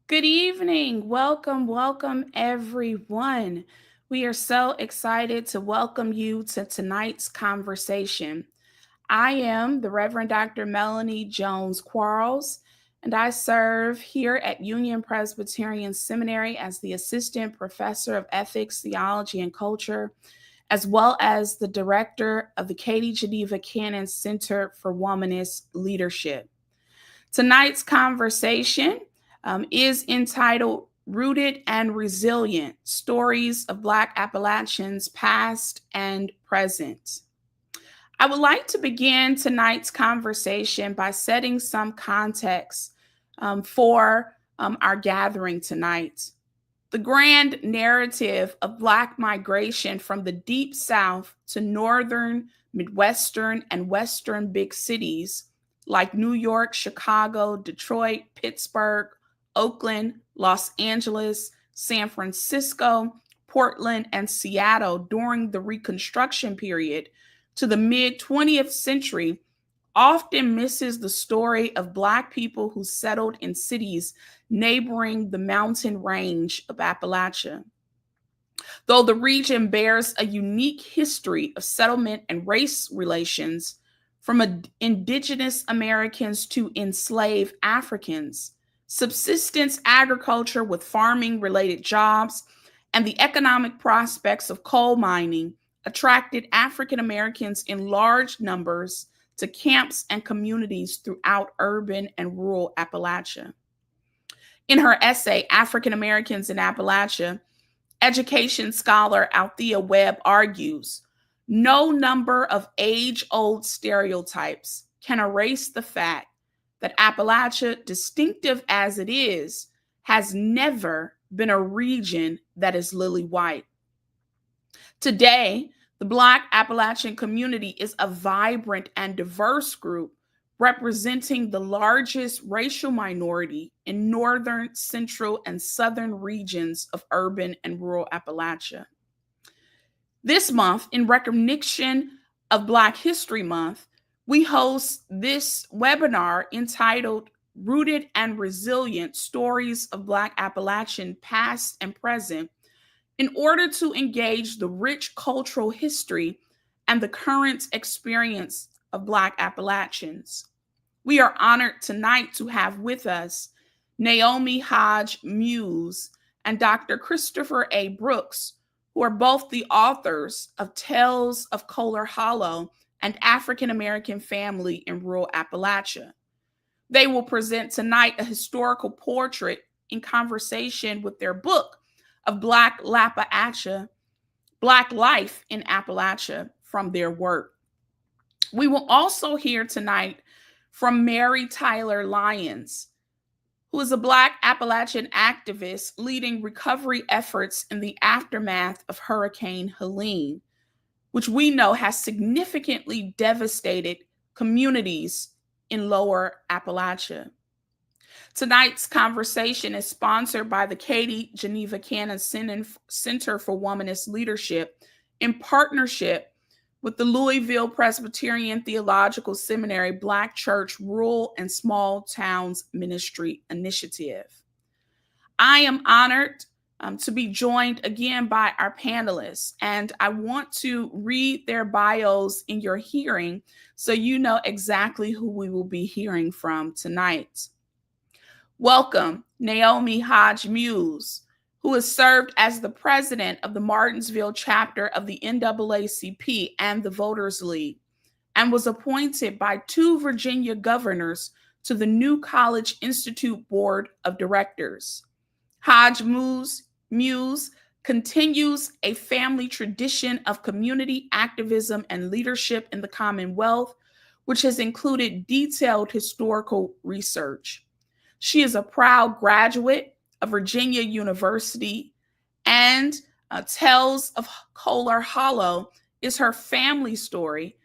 Good evening. Welcome, everyone. We are so excited to welcome you to tonight's conversation. I am the Reverend Dr. Melanie Jones Quarles, and I serve here at Union Presbyterian Seminary as the Assistant Professor of Ethics, Theology, and Culture, as well as the Director of the Katie Geneva Cannon Center for Womanist Leadership. Tonight's conversation is entitled Rooted and Resilient Stories of Black Appalachians Past and Present. I would like to begin tonight's conversation by setting some context for our gathering tonight. The grand narrative of Black migration from the Deep South to northern, Midwestern, and Western big cities like New York, Chicago, Detroit, Pittsburgh, Oakland, Los Angeles, San Francisco, Portland, and Seattle during the Reconstruction period to the mid-20th century often misses the story of Black people who settled in cities neighboring the mountain range of Appalachia. Though the region bears a unique history of settlement and race relations, from Indigenous Americans to enslaved Africans, subsistence agriculture with farming related jobs, and the economic prospects of coal mining attracted African Americans in large numbers to camps and communities throughout urban and rural Appalachia. In her essay, African Americans in Appalachia, education scholar Althea Webb argues, no number of age-old stereotypes can erase the fact that Appalachia, distinctive as it is, has never been a region that is lily white. Today, the Black Appalachian community is a vibrant and diverse group representing the largest racial minority in northern, central, and southern regions of urban and rural Appalachia. This month, in recognition of Black History Month, we host this webinar entitled Rooted and Resilient Stories of Black Appalachian Past and Present in order to engage the rich cultural history and the current experience of Black Appalachians. We are honored tonight to have with us Naomi Hodge Muse and Dr. Christopher A. Brooks, who are both the authors of Tales of Kohler Hollow and African American Family in Rural Appalachia. They will present tonight a historical portrait in conversation with their book of Black Appalachia, Black Life in Appalachia from their work. We will also hear tonight from Mary Tyler Lyons, who is a Black Appalachian activist leading recovery efforts in the aftermath of Hurricane Helene, which we know has significantly devastated communities in Lower Appalachia. Tonight's conversation is sponsored by the Katie Geneva Cannon Center for Womanist Leadership in partnership with the Louisville Presbyterian Theological Seminary Black Church Rural and Small Towns Ministry Initiative. I am honored to be joined again by our panelists, and I want to read their bios in your hearing so you know exactly who we will be hearing from tonight. Welcome, Naomi Hodge Muse, who has served as the president of the Martinsville chapter of the NAACP and the Voters League, and was appointed by 2 Virginia governors to the New College Institute Board of Directors. Hodge Muse continues a family tradition of community activism and leadership in the Commonwealth, which has included detailed historical research. She is a proud graduate of Virginia University, and Tales of Kohler Hollow is her family story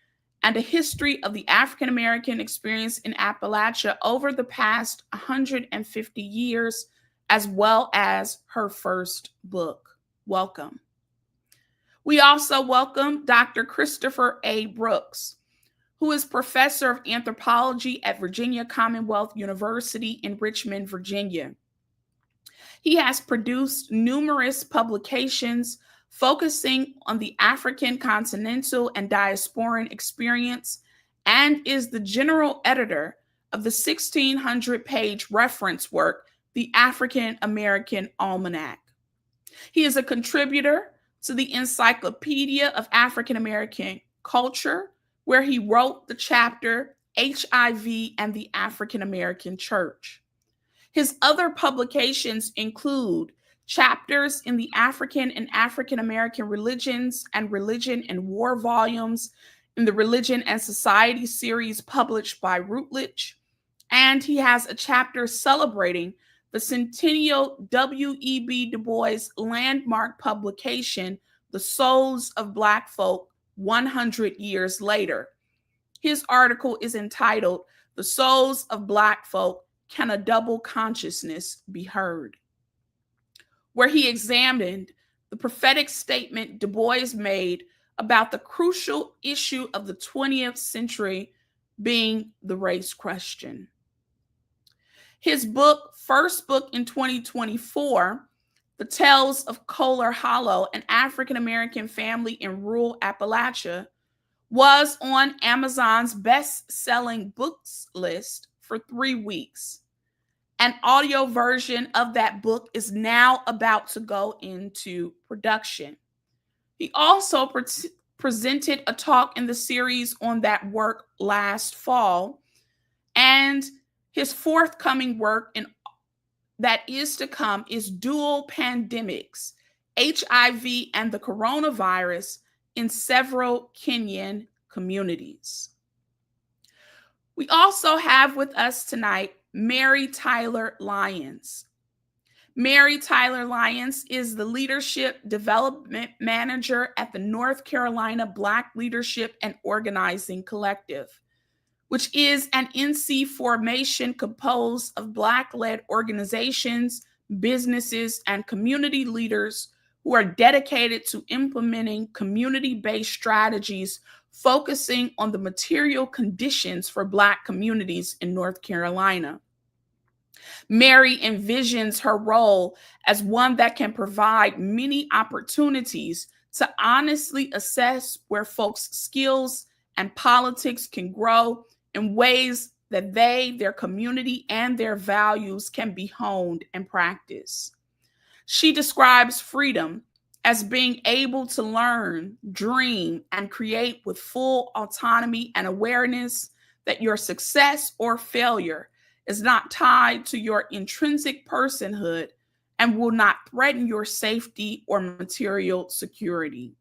and a history of the African American experience in Appalachia over the past 150 years, as well as her first book. Welcome. We also welcome Dr. Christopher A. Brooks, who is professor of anthropology at Virginia Commonwealth University in Richmond, Virginia. He has produced numerous publications focusing on the African continental and diasporan experience and is the general editor of the 1,600-page reference work, The African American Almanac. He is a contributor to the Encyclopedia of African American Culture, where he wrote the chapter HIV and the African American Church. His other publications include chapters in the African and African American religions and religion and war volumes in the Religion and Society series published by Routledge, and he has a chapter celebrating the centennial W.E.B. Du Bois landmark publication, The Souls of Black Folk 100 Years Later. His article is entitled, The Souls of Black Folk, Can a Double Consciousness Be Heard?, where he examined the prophetic statement Du Bois made about the crucial issue of the 20th century being the race question. His first book in 2024, The Tales of Kohler Hollow, an African American family in rural Appalachia, was on Amazon's best-selling books list for 3 weeks. An audio version of that book is now about to go into production. He also presented a talk in the series on that work last fall, and his forthcoming work that is to come is Dual Pandemics, HIV and the Coronavirus in Several Kenyan Communities. We also have with us tonight Mary Tyler Lyons. Mary Tyler Lyons is the Leadership Development Manager at the North Carolina Black Leadership and Organizing Collective, which is an NC formation composed of Black-led organizations, businesses, and community leaders who are dedicated to implementing community-based strategies focusing on the material conditions for Black communities in North Carolina. Mary envisions her role as one that can provide many opportunities to honestly assess where folks' skills and politics can grow in ways that their community, and their values can be honed and practiced. She describes freedom as being able to learn, dream, and create with full autonomy and awareness that your success or failure is not tied to your intrinsic personhood and will not threaten your safety or material security.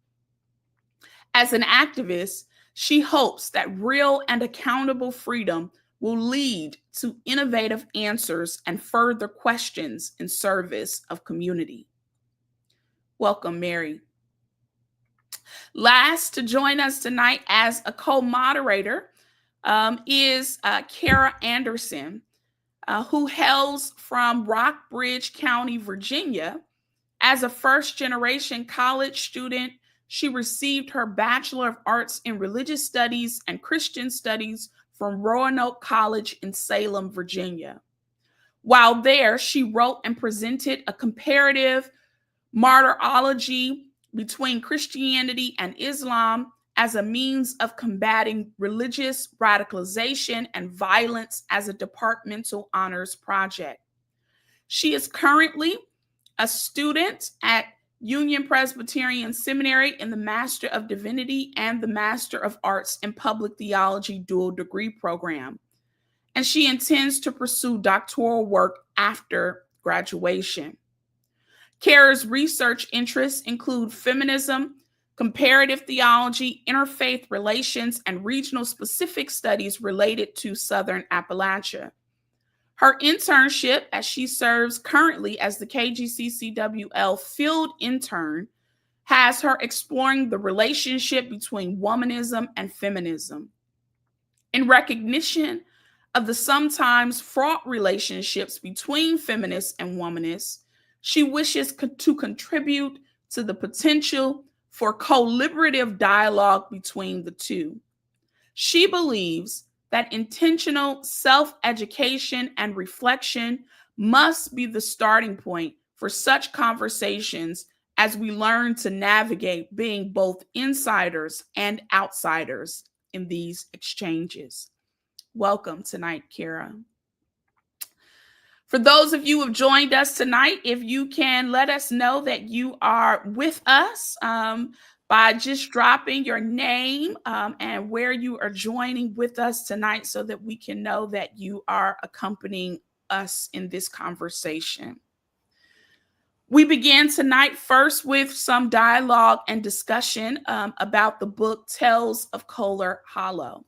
As an activist, she hopes that real and accountable freedom will lead to innovative answers and further questions in service of community. Welcome, Mary. Last to join us tonight as a co-moderator is Kara Anderson, who hails from Rockbridge County, Virginia. As a first-generation college student, she received her Bachelor of Arts in Religious Studies and Christian Studies from Roanoke College in Salem, Virginia. While there, she wrote and presented a comparative martyrology between Christianity and Islam as a means of combating religious radicalization and violence as a departmental honors project. She is currently a student at Union Presbyterian Seminary in the Master of Divinity and the Master of Arts in Public Theology dual degree program. And she intends to pursue doctoral work after graduation. Kara's research interests include feminism, comparative theology, interfaith relations, and regional specific studies related to Southern Appalachia. Her internship, as she serves currently as the KGCCWL field intern, has her exploring the relationship between womanism and feminism. In recognition of the sometimes fraught relationships between feminists and womanists, she wishes to contribute to the potential for co-liberative dialogue between the two. She believes that intentional self-education and reflection must be the starting point for such conversations as we learn to navigate being both insiders and outsiders in these exchanges. Welcome tonight, Kira. For those of you who have joined us tonight, if you can let us know that you are with us by just dropping your name and where you are joining with us tonight so that we can know that you are accompanying us in this conversation. We begin tonight first with some dialogue and discussion about the book Tales of Kohler Hollow.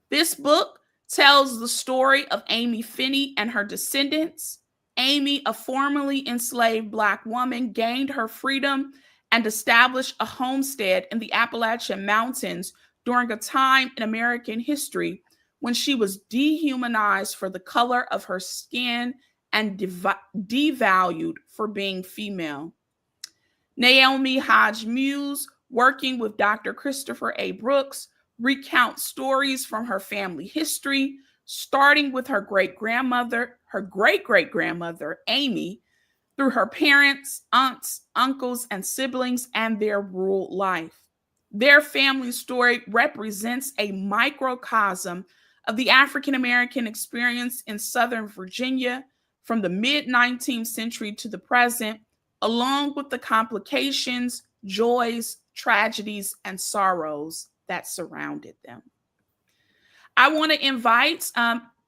This book tells the story of Amy Finney and her descendants. Amy, a formerly enslaved Black woman, gained her freedom and established a homestead in the Appalachian Mountains during a time in American history when she was dehumanized for the color of her skin and devalued for being female. Naomi Hodge Muse, working with Dr. Christopher A. Brooks, recounts stories from her family history, starting with her great-great-grandmother, Amy, through her parents, aunts, uncles, and siblings, and their rural life. Their family story represents a microcosm of the African-American experience in Southern Virginia from the mid-19th century to the present, along with the complications, joys, tragedies, and sorrows that surrounded them. I want to invite,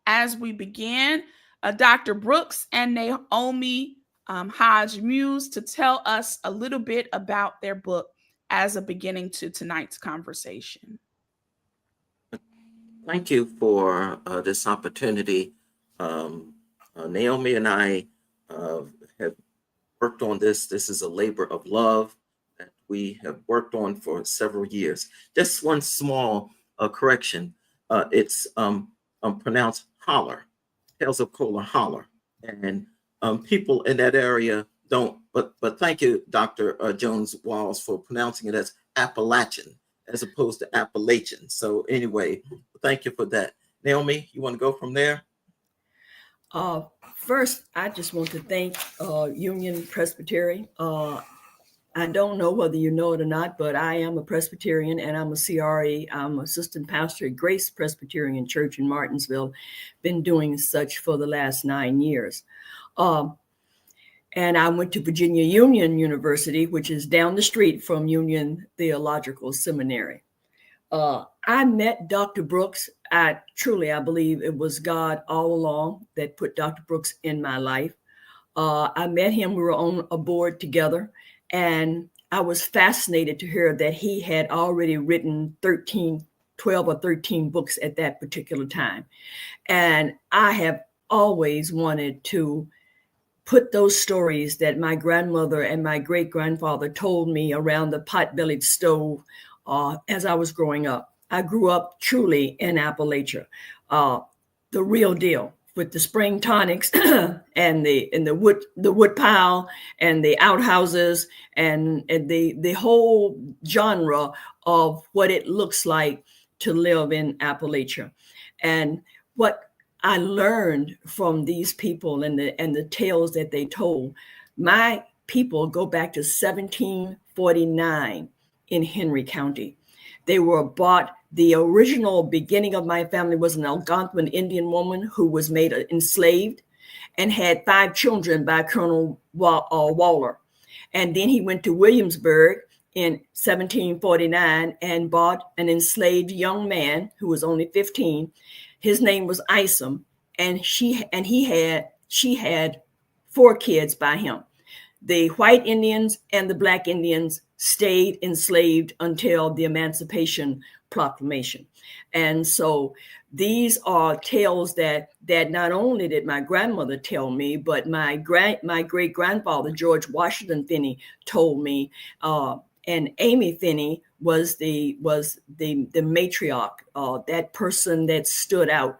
as we begin, Dr. Brooks and Naomi Hodge Muse to tell us a little bit about their book as a beginning to tonight's conversation. Thank you for this opportunity. Naomi and I have worked on this. This is a labor of love that we have worked on for several years. Just one small correction. It's pronounced holler, Tales of Kohler Holler. And people in that area don't, but thank you, Dr. Jones-Walls, for pronouncing it as Appalachian as opposed to Appalachian. So anyway, thank you for that. Naomi, you want to go from there? First, I just want to thank Union Presbytery. I don't know whether you know it or not, but I am a Presbyterian and I'm a CRE. I'm assistant pastor at Grace Presbyterian Church in Martinsville. Been doing such for the last 9 years. And I went to Virginia Union University, which is down the street from Union Theological Seminary. I met Dr. Brooks. I believe it was God all along that put Dr. Brooks in my life. I met him, we were on a board together, and I was fascinated to hear that he had already written 12 or 13 books at that particular time. And I have always wanted to put those stories that my grandmother and my great-grandfather told me around the pot-bellied stove as I was growing up. I grew up truly in Appalachia, the real deal, with the spring tonics and the wood pile and the outhouses and the whole genre of what it looks like to live in Appalachia. And what I learned from these people and the tales that they told, my people go back to 1749 in Henry County. They were bought. The original beginning of my family was an Algonquin Indian woman who was made enslaved and had 5 children by Colonel Waller. And then he went to Williamsburg in 1749 and bought an enslaved young man who was only 15. His name was Isom, and she had 4 kids by him. The white Indians and the Black Indians stayed enslaved until the Emancipation Proclamation. And so these are tales that not only did my grandmother tell me, but my great-grandfather, George Washington Finney, told me. And Amy Finney was the matriarch, that person that stood out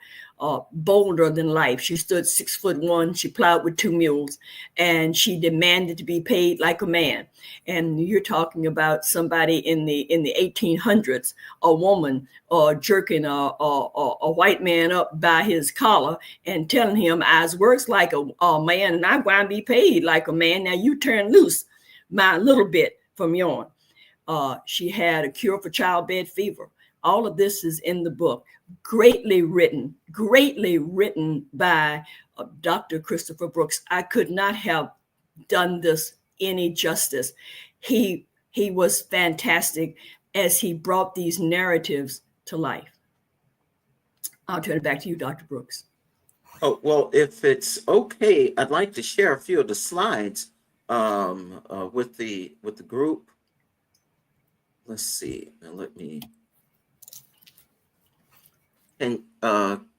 bolder than life. She stood 6'1". She plowed with 2 mules, and she demanded to be paid like a man. And you're talking about somebody in the 1800s, a woman jerking a white man up by his collar and telling him, "I works like a man, and I'm going to be paid like a man. Now you turn loose my little bit from yours." She had a cure for childbed fever. All of this is in the book. Greatly written by Dr. Christopher Brooks. I could not have done this any justice. He was fantastic as he brought these narratives to life. I'll turn it back to you, Dr. Brooks. Oh, well, if it's okay, I'd like to share a few of the slides with the group. Let's see. Now let me. Can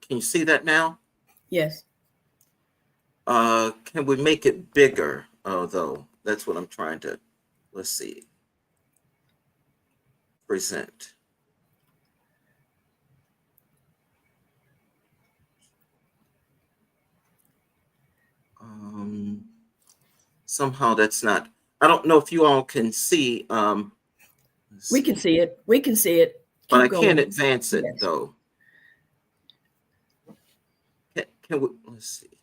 you see that now? Yes. Can we make it bigger, though? That's what I'm trying to, let's see, present. Somehow that's not, I don't know if you all can see. We can see it. We can see it. But I can't advance it, though. Can we, let's see.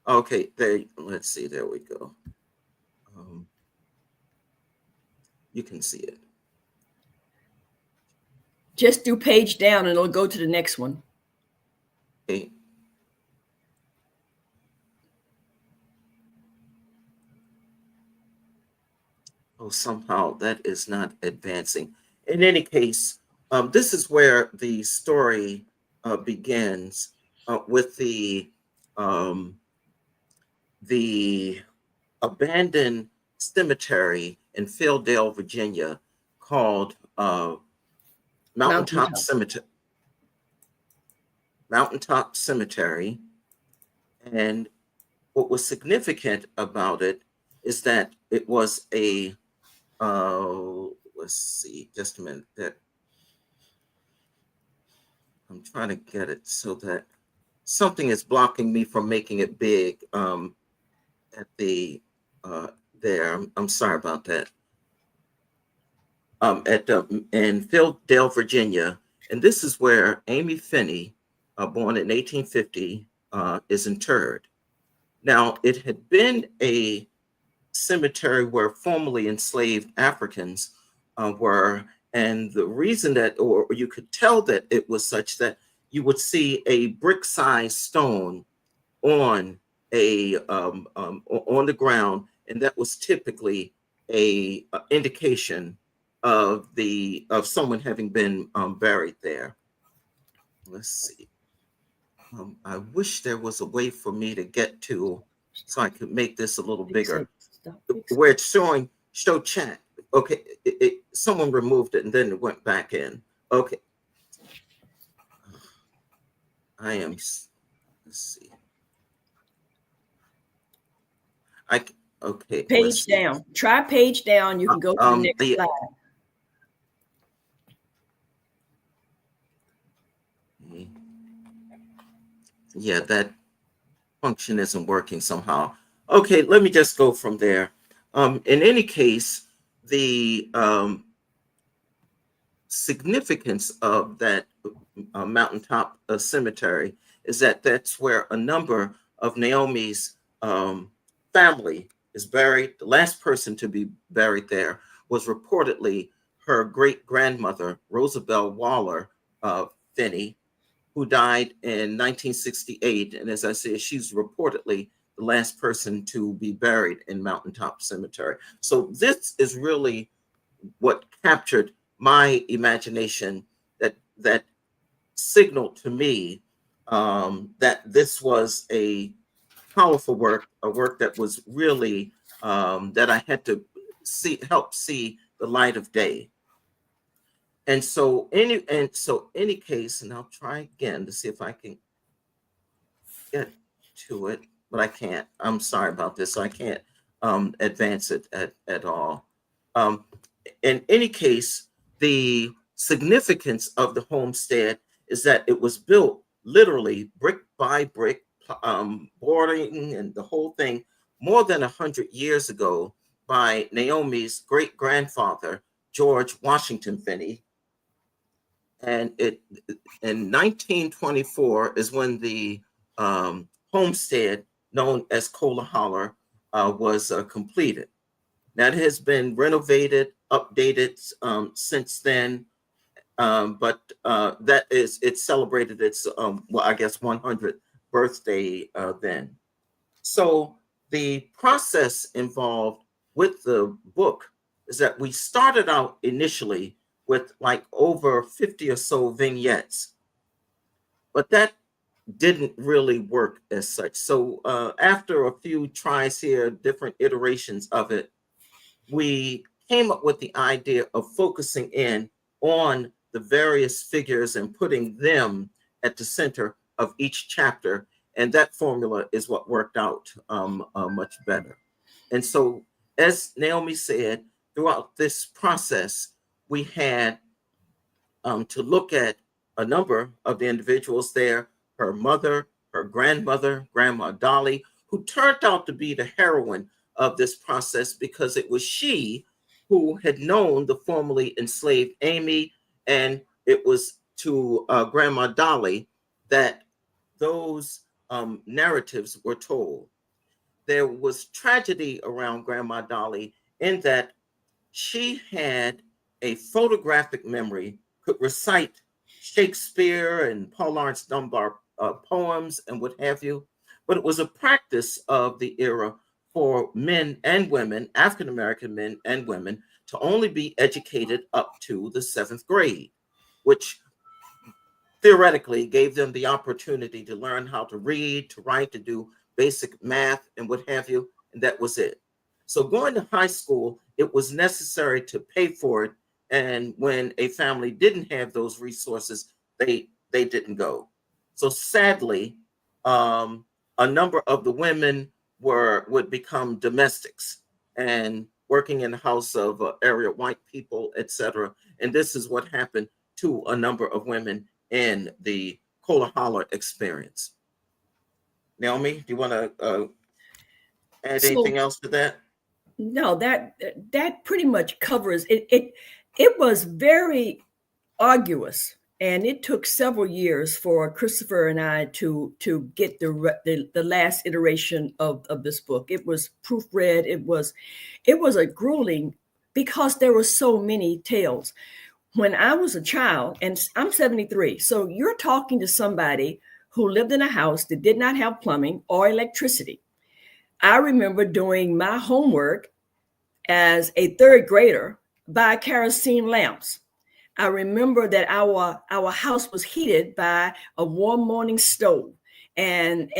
Okay, there, let's see, there we go. You can see it. Just do page down and it'll go to the next one. Okay. Oh, somehow that is not advancing. In any case, this is where the story begins with the abandoned cemetery in Philadelphia, Virginia, called Mountaintop Cemetery. Mountaintop Cemetery. And what was significant about it is that it was a let's see, just a minute. That I'm trying to get it so that something is blocking me from making it big at the there. I'm sorry about that. In Philadelphia, Virginia, and this is where Amy Finney, born in 1850, is interred. Now, it had been a cemetery where formerly enslaved Africans were, and the reason that, or you could tell that it was such, that you would see a brick-sized stone on on the ground, and that was typically a indication of someone having been buried there. Let's see. I wish there was a way for me to get to, so I could make this a little bigger. Where it's show chat. Okay, someone removed it and then it went back in. Okay. Let's see. Okay. Page down. Try page down. You can go to the next slide. Yeah, that function isn't working somehow. Okay, let me just go from there. In any case, the significance of that mountaintop cemetery is that that's where a number of Naomi's family is buried. The last person to be buried there was reportedly her great-grandmother, Rosabelle Waller Finney, who died in 1968. And as I said, she's reportedly the last person to be buried in Mountaintop Cemetery. So this is really what captured my imagination, that signaled to me that this was a powerful work, a work that was really, that I had to help see the light of day. And so any case, and I'll try again to see if I can get to it, but I can't. I'm sorry about this. I can't advance it at all. In any case, the significance of the homestead is that it was built literally brick by brick, boarding and the whole thing, more than 100 years ago by Naomi's great grandfather, George Washington Finney. And it in 1924 is when the homestead known as Cola Holler was completed. Now it has been renovated, updated since then, but it celebrated its well, I guess 100th birthday then. So the process involved with the book is that we started out initially with like over 50 or so vignettes, but that didn't really work as such. So after a few tries here, different iterations of it, we came up with the idea of focusing in on the various figures and putting them at the center of each chapter. And that formula is what worked out much better. And so, as Naomi said, throughout this process, we had to look at a number of the individuals there, her mother, her grandmother, Grandma Dolly, who turned out to be the heroine of this process because it was she who had known the formerly enslaved Amy, and it was to Grandma Dolly that those narratives were told. There was tragedy around Grandma Dolly in that she had a photographic memory, could recite Shakespeare and Paul Laurence Dunbar poems and what have you, but it was a practice of the era for men and women, African-American men and women, to only be educated up to the 7th grade, which theoretically gave them the opportunity to learn how to read, to write, to do basic math and what have you, and that was it. So going to high school, it was necessary to pay for it, and when a family didn't have those resources, they didn't go. So sadly, a number of the women would become domestics and working in the house of area white people, etc. And this is what happened to a number of women in the Cola Holler experience. Naomi, do you want to add anything else to that? No, that pretty much covers it. It was very arduous, and it took several years for Christopher and I to get the last iteration of this book. It was proofread. It was a grueling, because there were so many tales. When I was a child, and I'm 73, so you're talking to somebody who lived in a house that did not have plumbing or electricity. I remember doing my homework as a 3rd grader by kerosene lamps. I remember that our house was heated by a warm morning stove, and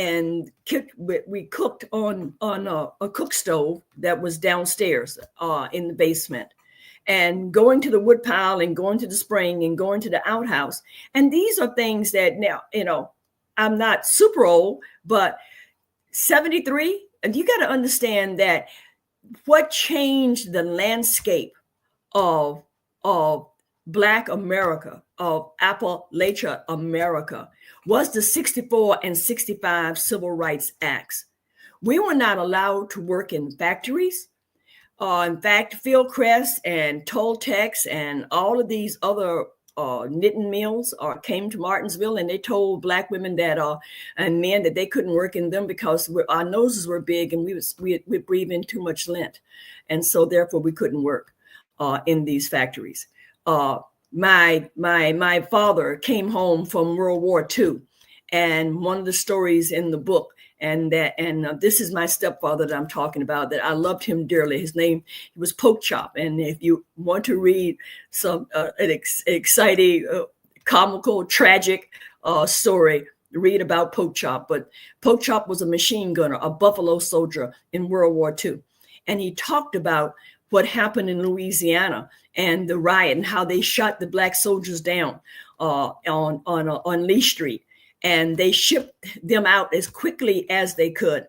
we cooked on a cook stove that was downstairs in the basement, and going to the wood pile and going to the spring and going to the outhouse. And these are things that now, I'm not super old, but 73, and you got to understand that what changed the landscape of Black America, of Appalachia America, was the 64 and 65 Civil Rights Acts. We were not allowed to work in factories. In fact, Fieldcrest and Toltecs and all of these other knitting mills came to Martinsville, and they told Black women that and men that they couldn't work in them because our noses were big and we breathe in too much lint, and so therefore we couldn't work in these factories. My father came home from World War II, and one of the stories in the book, and this is my stepfather that I'm talking about, that I loved him dearly. His name, he was Poke Chop. And if you want to read some exciting, comical, tragic story, read about Poke Chop. But Poke Chop was a machine gunner, a Buffalo soldier in World War II. And he talked about what happened in Louisiana and the riot and how they shot the Black soldiers down on Lee Street. And they shipped them out as quickly as they could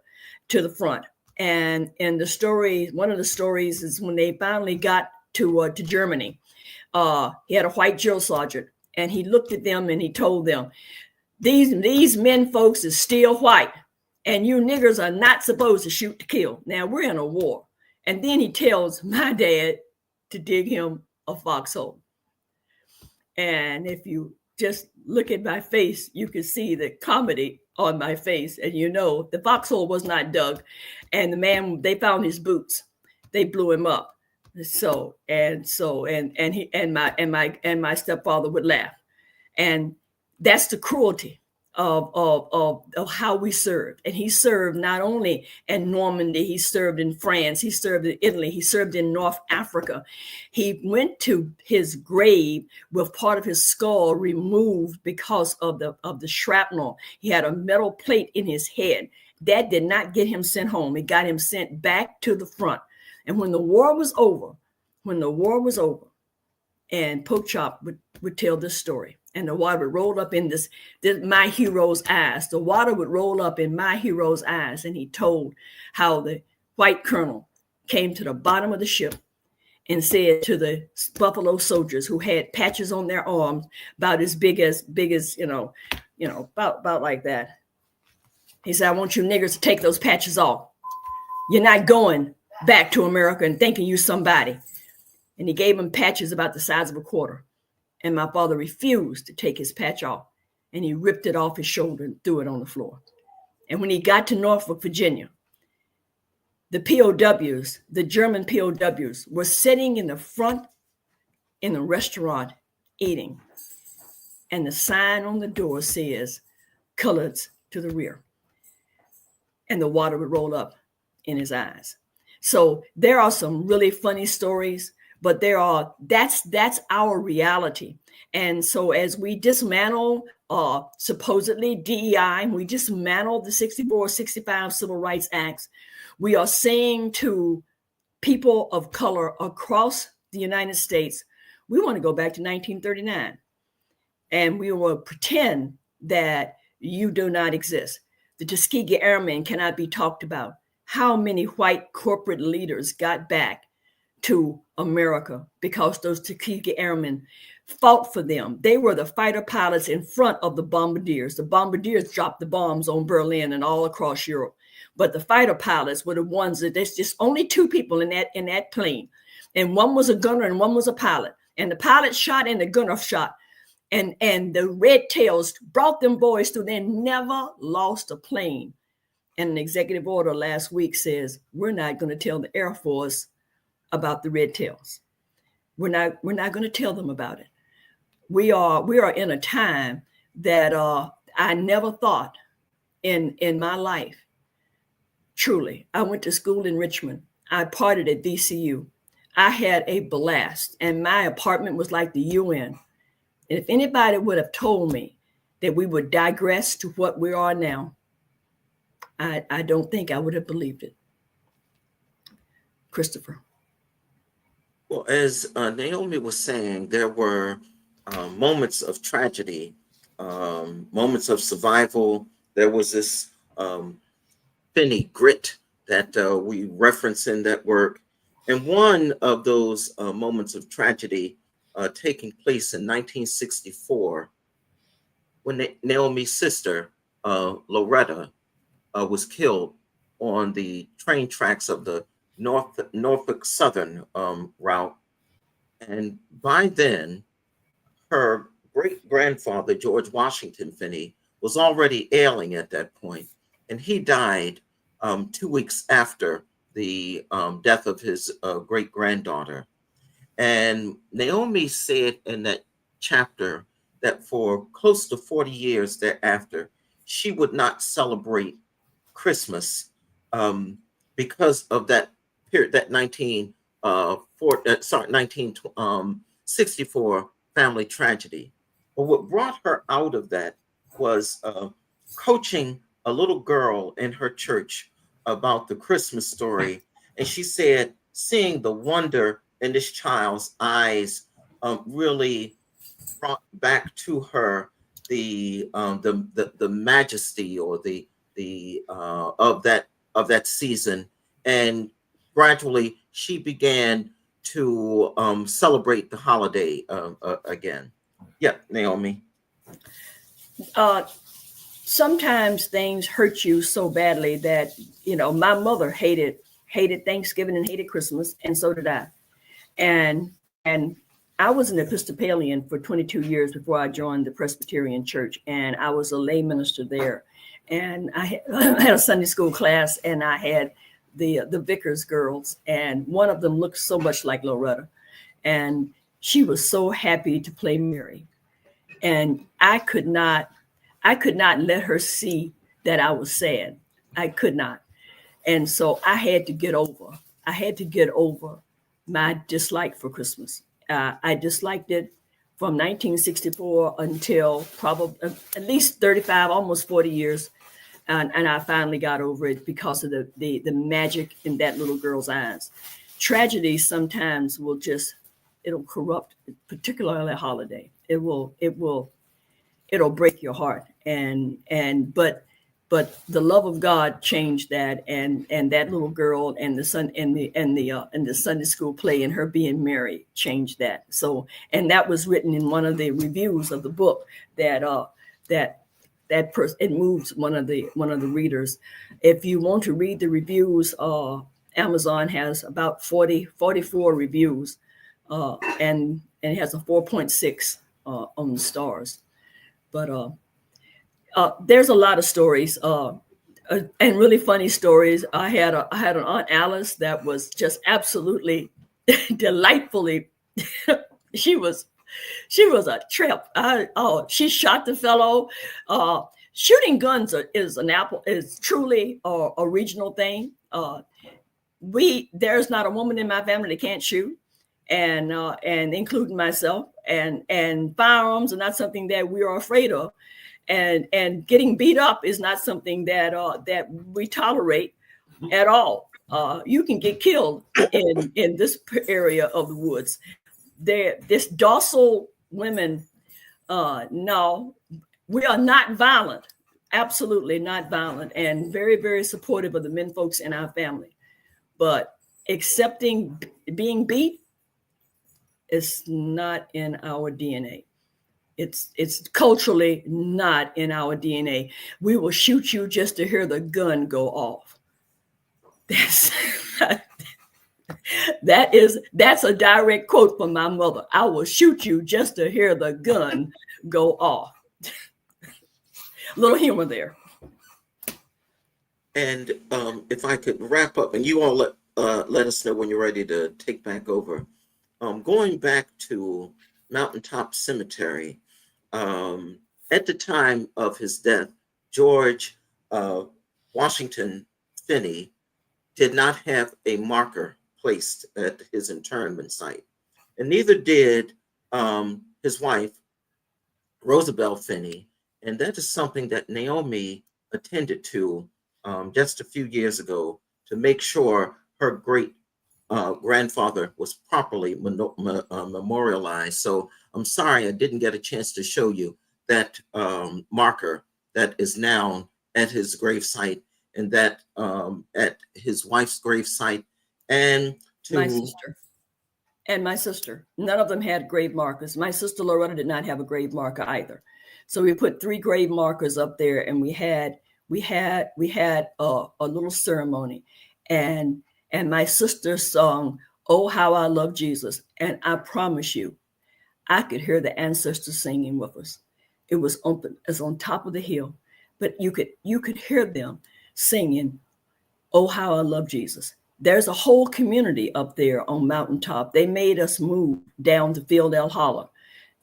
to the front. And the story, one of the stories, is when they finally got to Germany. He had a white drill sergeant, and he looked at them and he told them, these men folks is still white, and you niggers are not supposed to shoot to kill. Now we're in a war. And then he tells my dad to dig him a foxhole. And if you just look at my face, you can see the comedy on my face. And you know, the foxhole was not dug. And the man, they found his boots. They blew him up. And my stepfather would laugh. And that's the cruelty of how we served. And he served not only in Normandy, he served in France, he served in Italy, he served in North Africa. He went to his grave with part of his skull removed because of the shrapnel. He had a metal plate in his head. That did not get him sent home. It got him sent back to the front. And when the war was over, and Pork Chop would tell this story, and the water would roll up in this my hero's eyes. The water would roll up in my hero's eyes. And he told how the white colonel came to the bottom of the ship and said to the Buffalo soldiers who had patches on their arms about as big as about like that. He said, I want you niggers to take those patches off. You're not going back to America and thinking you somebody. And he gave him patches about the size of a quarter. And my father refused to take his patch off. And he ripped it off his shoulder and threw it on the floor. And when he got to Norfolk, Virginia, the POWs, the German POWs, were sitting in the front in the restaurant eating. And the sign on the door says, "Coloreds to the rear." And the water would roll up in his eyes. So there are some really funny stories. But that's our reality. And so as we dismantle supposedly DEI, we dismantle the 64, 65 Civil Rights Acts, we are saying to people of color across the United States, we want to go back to 1939. And we will pretend that you do not exist. The Tuskegee Airmen cannot be talked about. How many white corporate leaders got back to America because those Tuskegee Airmen fought for them? They were the fighter pilots in front of the bombardiers. The bombardiers dropped the bombs on Berlin and all across Europe. But the fighter pilots were the ones that there's just only two people in that plane. And one was a gunner and one was a pilot. And the pilot shot and the gunner shot. And the Red Tails brought them boys through. They never lost a plane. And an executive order last week says, we're not going to tell the Air Force about the Red Tails. We're not going to tell them about it. We are in a time that I never thought in my life. Truly, I went to school in Richmond. I partied at VCU. I had a blast, and my apartment was like the UN. And if anybody would have told me that we would digress to what we are now, I don't think I would have believed it. Christopher. Well, as Naomi was saying, there were moments of tragedy, moments of survival. There was this Finney grit that we reference in that work. And one of those moments of tragedy taking place in 1964, when Naomi's sister, Loretta, was killed on the train tracks of the Norfolk Southern route. And by then, her great-grandfather, George Washington Finney, was already ailing at that point, and he died 2 weeks after the death of his great-granddaughter. And Naomi said in that chapter that for close to 40 years thereafter, she would not celebrate Christmas because of that period, that 1964 family tragedy. But what brought her out of that was coaching a little girl in her church about the Christmas story. And she said, seeing the wonder in this child's eyes really brought back to her the majesty or the of that season. And gradually she began to celebrate the holiday again. Yeah, Naomi. sometimes things hurt you so badly that, my mother hated Thanksgiving and hated Christmas, and so did I. And I was an Episcopalian for 22 years before I joined the Presbyterian Church, and I was a lay minister there. And I had a Sunday school class, and I had the vicar's girls, and one of them looked so much like Loretta, and she was so happy to play Mary, and I could not let her see that I was sad. I could not. And so I had to get over my dislike for Christmas. I disliked it from 1964 until probably at least 35, almost 40 years. And I finally got over it because of the magic in that little girl's eyes. Tragedy sometimes it'll corrupt, particularly a holiday. It'll break your heart. But the love of God changed that, and that little girl and the Sunday school play and her being Mary changed that. So, and that was written in one of the reviews of the book that it moves one of the readers. If you want to read the reviews, Amazon has about 44 reviews, and it has a 4.6 on the stars. But there's a lot of stories, and really funny stories. I had an Aunt Alice that was just absolutely delightfully. She was a trip. She shot the fellow. Shooting guns is truly a regional thing. There's not a woman in my family that can't shoot, and including myself. And firearms are not something that we are afraid of. And getting beat up is not something that we tolerate at all. You can get killed in this area of the woods. This docile women, no, we are not violent, absolutely not violent, and very, very supportive of the men folks in our family. But accepting being beat is not in our DNA. It's culturally not in our DNA. We will shoot you just to hear the gun go off. That's a direct quote from my mother. I will shoot you just to hear the gun go off. A little humor there. And if I could wrap up, and you all let us know when you're ready to take back over. Going back to Mountaintop Cemetery, at the time of his death, George Washington Finney did not have a marker placed at his internment site, and neither did his wife, Rosabelle Finney. And that is something that Naomi attended to just a few years ago to make sure her great grandfather was properly memorialized. So I'm sorry I didn't get a chance to show you that marker that is now at his gravesite, and that at his wife's gravesite, and to my sister. None of them had grave markers. My sister Loretta did not have a grave marker either. So we put 3 grave markers up there, and we had a little ceremony, and my sister sung "Oh How I Love Jesus," and I promise you, I could hear the ancestors singing with us. It was on top of the hill, but you could hear them singing "Oh How I Love Jesus." There's a whole community up there on Mountaintop. They made us move down to Field El Holler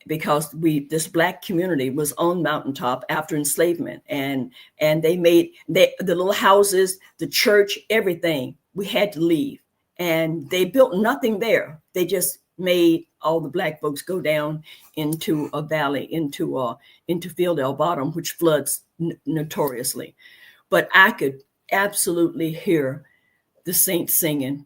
because this Black community was on Mountaintop after enslavement, and they made the little houses, the church, everything. We had to leave, and they built nothing there. They just made all the Black folks go down into a valley, into Field El Bottom, which floods notoriously. But I could absolutely hear the saints singing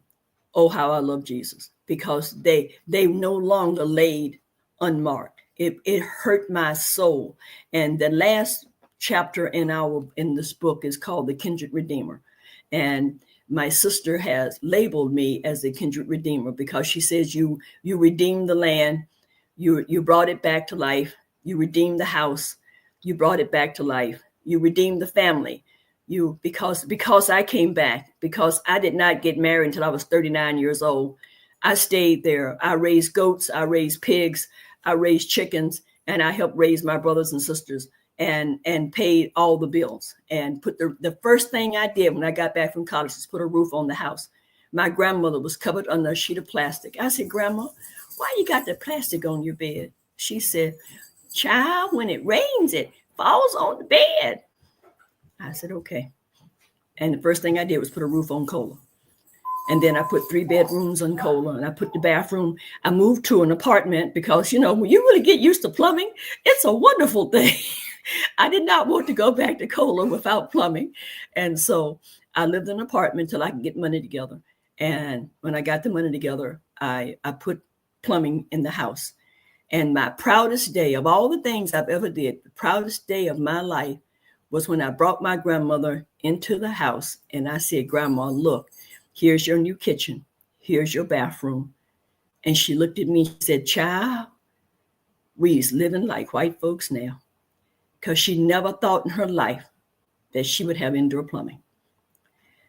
"Oh How I Love Jesus," because they no longer laid unmarked. It hurt my soul. And the last chapter in this book is called "The Kindred Redeemer," and my sister has labeled me as the Kindred Redeemer because she says you redeemed the land, you brought it back to life, you redeemed the house, you brought it back to life, You redeemed the family. Because I came back, because I did not get married until I was 39 years old. I stayed there. I raised goats. I raised pigs. I raised chickens, and I helped raise my brothers and sisters and paid all the bills, and put the first thing I did when I got back from college was put a roof on the house. My grandmother was covered under a sheet of plastic. I said, Grandma, why you got the plastic on your bed? She said, child, when it rains, it falls on the bed. I said, okay. And the first thing I did was put a roof on COLA. And then I put 3 bedrooms on COLA, and I put the bathroom. I moved to an apartment because, when you really get used to plumbing, it's a wonderful thing. I did not want to go back to COLA without plumbing. And so I lived in an apartment till I could get money together. And when I got the money together, I put plumbing in the house. And my proudest day of all the things I've ever did, the proudest day of my life was when I brought my grandmother into the house and I said, Grandma, look, here's your new kitchen. Here's your bathroom. And she looked at me and said, child, we's living like white folks now. Because she never thought in her life that she would have indoor plumbing.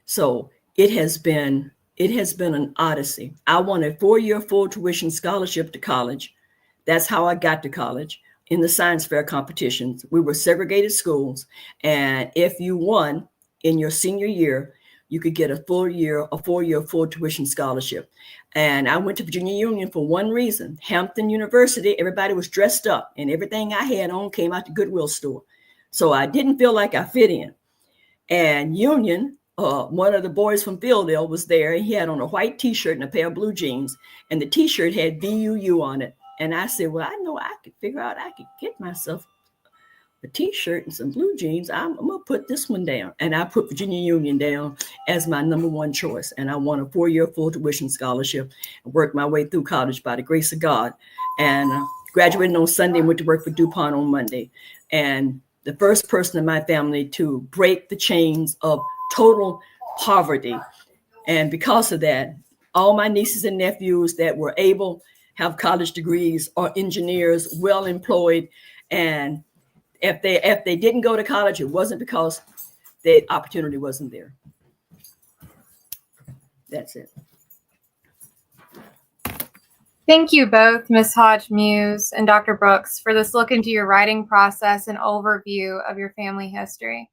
So it has been an odyssey. I won a 4-year full tuition scholarship to college. That's how I got to college. In the science fair competitions, we were segregated schools. And if you won in your senior year, you could get a 4-year full tuition scholarship. And I went to Virginia Union for one reason. Hampton University, everybody was dressed up and everything I had on came out the Goodwill store. So I didn't feel like I fit in. And Union, one of the boys from Fieldale was there. He had on a white t-shirt and a pair of blue jeans. And the t-shirt had VUU on it. And I said, well, I know I could figure out I could get myself a t-shirt and some blue jeans. I'm going to put this one down. And I put Virginia Union down as my number one choice. And I won a 4-year full tuition scholarship and worked my way through college by the grace of God. And graduated on Sunday and went to work for DuPont on Monday. And the first person in my family to break the chains of total poverty. And because of that, all my nieces and nephews that were able have college degrees or engineers, well employed. And if they didn't go to college, it wasn't because the opportunity wasn't there. That's it. Thank you both, Ms. Hodge-Muse and Dr. Brooks, for this look into your writing process and overview of your family history.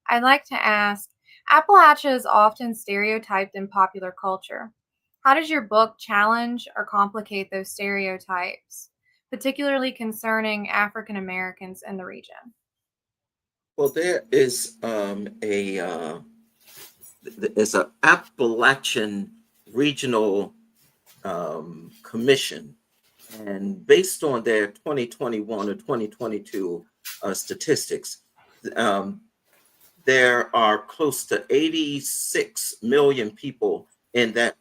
I'd like to ask, Appalachia is often stereotyped in popular culture. How does your book challenge or complicate those stereotypes, particularly concerning African Americans in the region? Well, there is an Appalachian regional commission, and based on their 2021 or 2022 statistics, there are close to 86 million people in that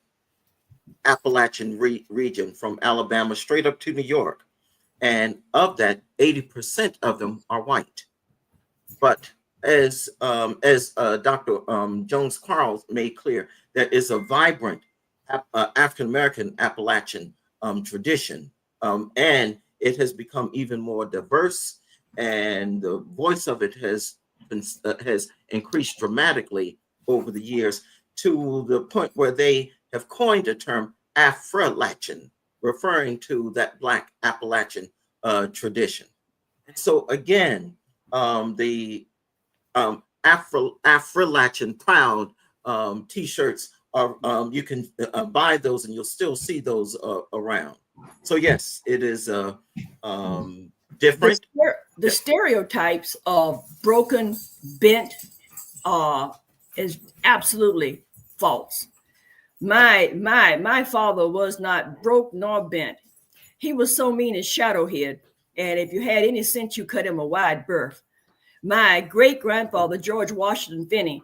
Appalachian region from Alabama straight up to New York. And of that, 80% of them are white. But as Dr. Jones-Quarles made clear, there is a vibrant African-American Appalachian tradition. And it has become even more diverse, and the voice of it has increased dramatically over the years, to the point where they have coined the term Afro-Latin, referring to that Black Appalachian tradition. And so again, the Afro-Latin proud t-shirts are, you can buy those and you'll still see those around. So yes, it is different. The stereotypes of broken, bent is absolutely false. My father was not broke nor bent. He was so mean as Shadowhead, and if you had any sense, you cut him a wide berth. My great-grandfather, George Washington Finney,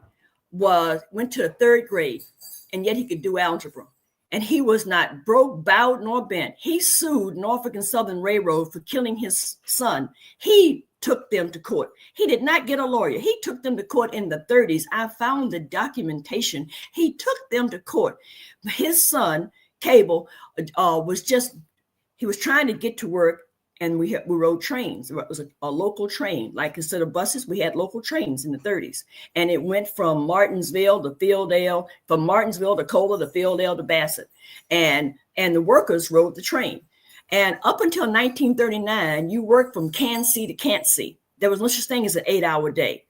went to the 3rd grade, and yet he could do algebra. And he was not broke, bowed, nor bent. He sued Norfolk and Southern Railroad for killing his son. He took them to court. He did not get a lawyer. He took them to court in the 30s. I found the documentation. He took them to court. His son, Cable, he was trying to get to work, and we rode trains. It was a local train. Like instead of buses, we had local trains in the 30s. And it went from Martinsville to Fieldale, from Martinsville to Cola to Fieldale to Bassett. And the workers rode the train. And up until 1939, you worked from Kansas to Kansas. There was no such thing as an 8-hour day.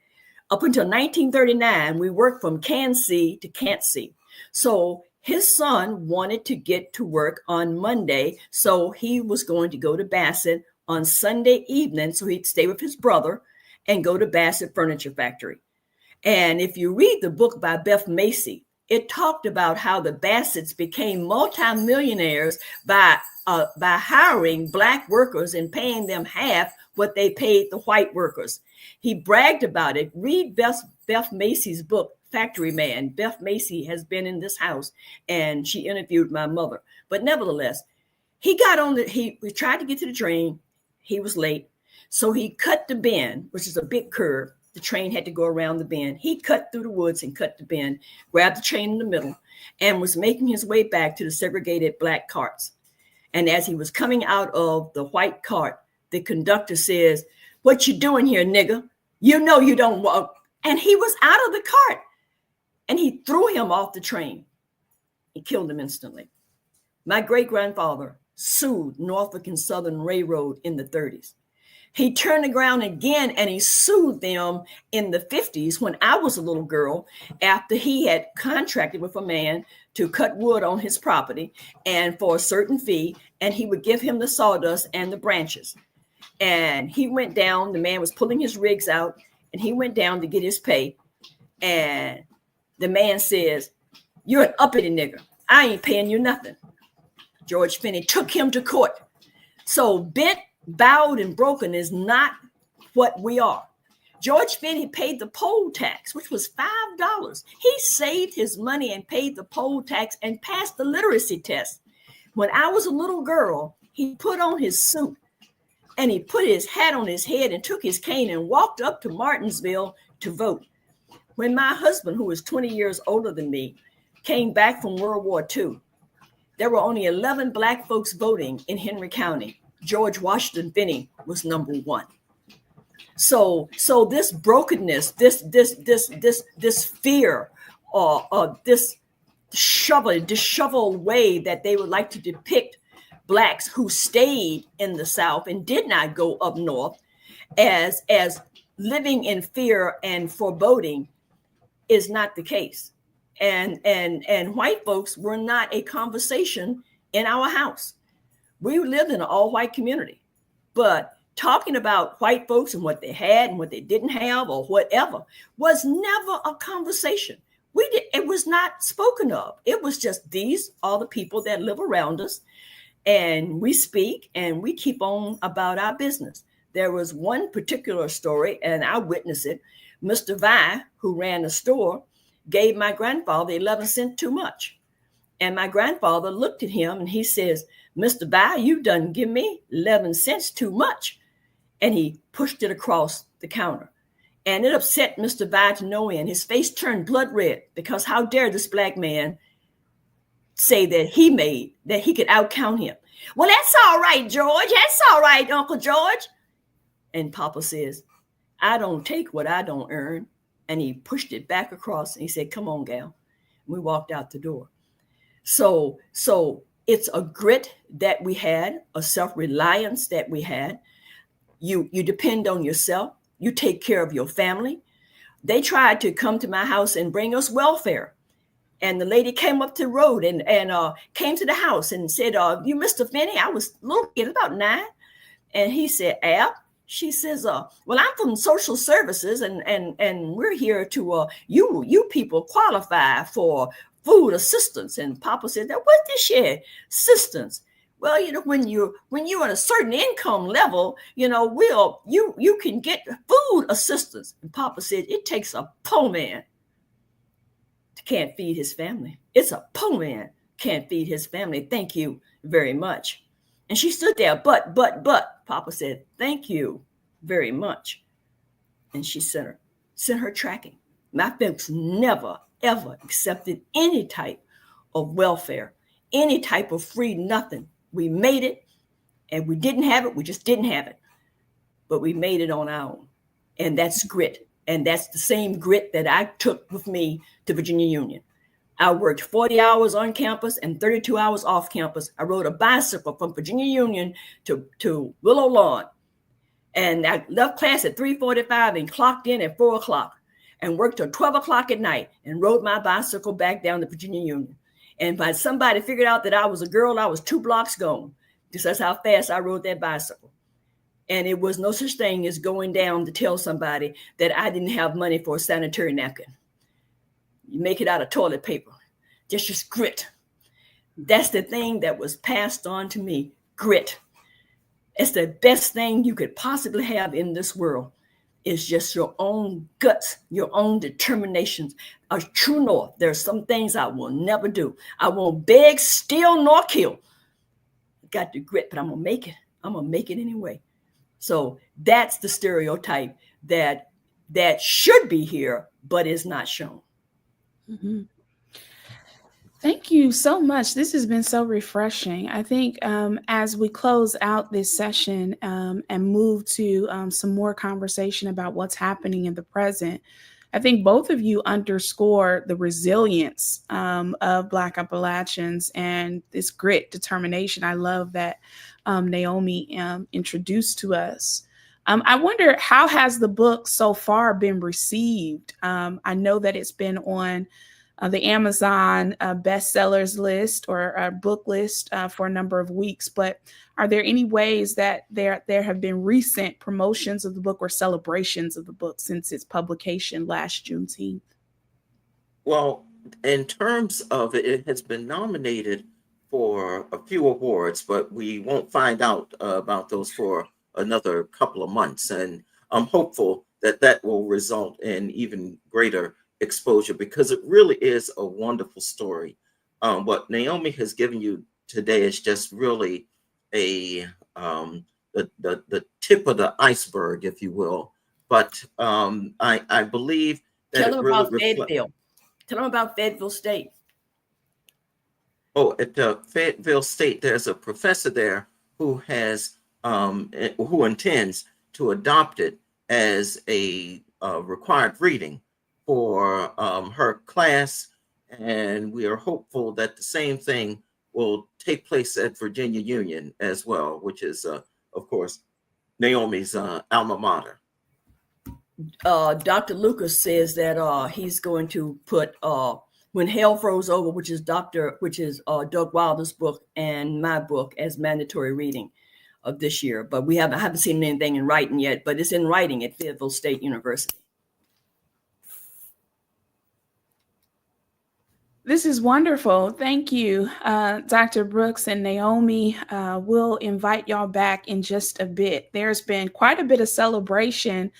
Up until 1939, we worked from Kansas to Kansas. So his son wanted to get to work on Monday, so he was going to go to Bassett on Sunday evening, so he'd stay with his brother and go to Bassett Furniture Factory. And if you read the book by Beth Macy, it talked about how the Bassetts became multimillionaires by hiring Black workers and paying them half what they paid the white workers. He bragged about it. Read Beth Macy's book, Factory Man. Beth Macy has been in this house and she interviewed my mother. But nevertheless, he tried to get to the train. He was late. So he cut the bend, which is a big curve. The train had to go around the bend. He cut through the woods and cut the bend, grabbed the train in the middle, and was making his way back to the segregated Black carts. And as he was coming out of the white cart, the conductor says, "What you doing here, nigga? You know you don't walk." And he was out of the cart. And he threw him off the train. He killed him instantly. My great-grandfather sued Norfolk and Southern Railroad in the 30s. He turned around again and he sued them in the 50s when I was a little girl, after he had contracted with a man to cut wood on his property and for a certain fee, and he would give him the sawdust and the branches. And he went down, the man was pulling his rigs out, and he went down to get his pay. And the man says, "You're an uppity nigger. I ain't paying you nothing." George Finney took him to court. So bent, bowed, and broken is not what we are. George Finney paid the poll tax, which was $5. He saved his money and paid the poll tax and passed the literacy test. When I was a little girl, he put on his suit and he put his hat on his head and took his cane and walked up to Martinsville to vote. When my husband, who was 20 years older than me, came back from World War II, there were only 11 Black folks voting in Henry County. George Washington Finney was number one. So this brokenness, this fear, or this disheveled way that they would like to depict Blacks who stayed in the South and did not go up north as living in fear and foreboding is not the case. And white folks were not a conversation in our house. We lived in an all-white community, but talking about white folks and what they had and what they didn't have or whatever was never a conversation. It was not spoken of. It was just, these are the people that live around us, and we speak and we keep on about our business. There was one particular story, and I witnessed it. Mr. Vi, who ran the store, gave my grandfather 11 cents too much. And my grandfather looked at him and he says, "Mr. Vi, you done give me 11 cents too much." And he pushed it across the counter. And it upset Mr. Vi to no end. His face turned blood red, because how dare this Black man say that he could outcount him. "Well, that's all right, George. That's all right, Uncle George." And Papa says, "I don't take what I don't earn." And he pushed it back across and he said, "Come on, gal." And we walked out the door. So it's a grit that we had, a self-reliance that we had. You depend on yourself. You take care of your family. They tried to come to my house and bring us welfare. And the lady came up to the road and came to the house and said, "You Mr. Finney?" I was a little kid, about 9. And he said, "Ab." She says, "Well, I'm from social services and we're here to, you people qualify for food assistance." And Papa said, "Now, what's this here? Assistance?" "Well, when you're at a certain income level, you can get food assistance." And Papa said, "It takes a poor man can't feed his family. It's a poor man can't feed his family. Thank you very much." And she stood there, but, Papa said, "Thank you very much." And she sent her tracking. My folks never, ever accepted any type of welfare, any type of free nothing. We made it, And we didn't have it. We just didn't have it. But we made it on our own. And that's grit. And that's the same grit that I took with me to Virginia Union. I worked 40 hours on campus and 32 hours off campus. I rode a bicycle from Virginia Union to Willow Lawn. And I left class at 3:45 and clocked in at 4 o'clock and worked till 12 o'clock at night and rode my bicycle back down to Virginia Union. And by somebody figured out that I was a girl, I was 2 blocks gone. Just that's how fast I rode that bicycle. And it was no such thing as going down to tell somebody that I didn't have money for a sanitary napkin. You make it out of toilet paper. Just grit. That's the thing that was passed on to me, grit. It's the best thing you could possibly have in this world. It's just your own guts, your own determinations, a true north. There are some things I will never do. I won't beg, steal, nor kill. Got the grit, but I'm going to make it. I'm going to make it anyway. So that's the stereotype that should be here, but is not shown. Mm-hmm. Thank you so much. This has been so refreshing. I think as we close out this session and move to some more conversation about what's happening in the present, I think both of you underscore the resilience of Black Appalachians and this grit, determination. I love that Naomi introduced to us. I wonder, how has the book so far been received? I know that it's been on the Amazon bestsellers list or book list for a number of weeks, but are there any ways that there have been recent promotions of the book or celebrations of the book since its publication last Juneteenth? Well, in terms of it, it has been nominated for a few awards, but we won't find out about those for another couple of months. And I'm hopeful that that will result in even greater exposure, because it really is a wonderful story. What Naomi has given you today is just really the tip of the iceberg, if you will. But I believe that Tell it them really about Fayetteville. Tell them about Fayetteville State. Oh, at Fayetteville State, there's a professor there who has who intends to adopt it as a required reading for her class, and we are hopeful that the same thing will take place at Virginia Union as well, which is, of course, Naomi's alma mater. Dr. Lucas says that he's going to put When Hell Froze Over, which is Doug Wilder's book and my book, as mandatory reading of this year. But I haven't seen anything in writing yet, but it's in writing at Fayetteville State University. This is wonderful. Thank you, Dr. Brooks and Naomi. We'll invite y'all back in just a bit. There's been quite a bit of celebration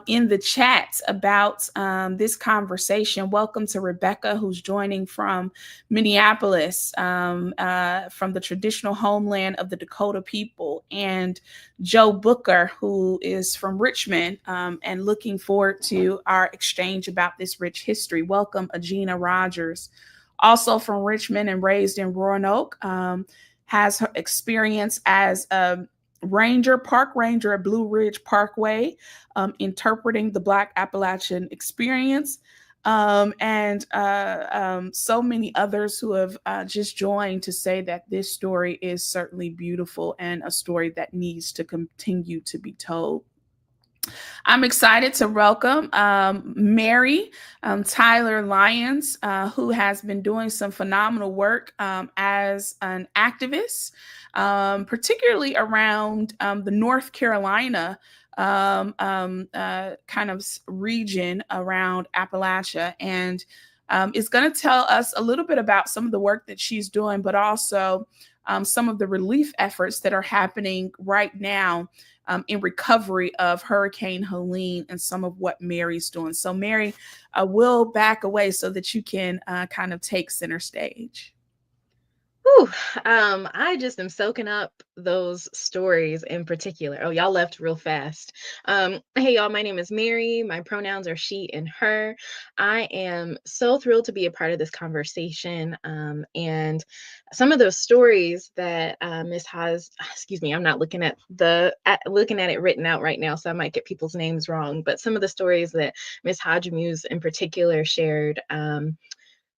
in the chat about this conversation. Welcome to Rebecca, who's joining from Minneapolis, from the traditional homeland of the Dakota people, and Joe Booker, who is from Richmond, and looking forward to our exchange about this rich history. Welcome, Agena Rogers, also from Richmond and raised in Roanoke, has her experience as a park ranger at Blue Ridge Parkway, interpreting the Black Appalachian experience, and so many others who have just joined to say that this story is certainly beautiful and a story that needs to continue to be told. I'm excited to welcome Mary Tyler Lyons, who has been doing some phenomenal work as an activist, particularly around the North Carolina kind of region around Appalachia, and is going to tell us a little bit about some of the work that she's doing, but also some of the relief efforts that are happening right now in recovery of Hurricane Helene and some of what Mary's doing. So Mary, we'll back away so that you can kind of take center stage. Whew, I just am soaking up those stories in particular. Oh, y'all left real fast. Hey, y'all, my name is Mary. My pronouns are she and her. I am so thrilled to be a part of this conversation. And some of those stories that Miss Haas, excuse me, I'm not looking at looking at it written out right now, so I might get people's names wrong. But some of the stories that Miss Hodge Muse in particular shared.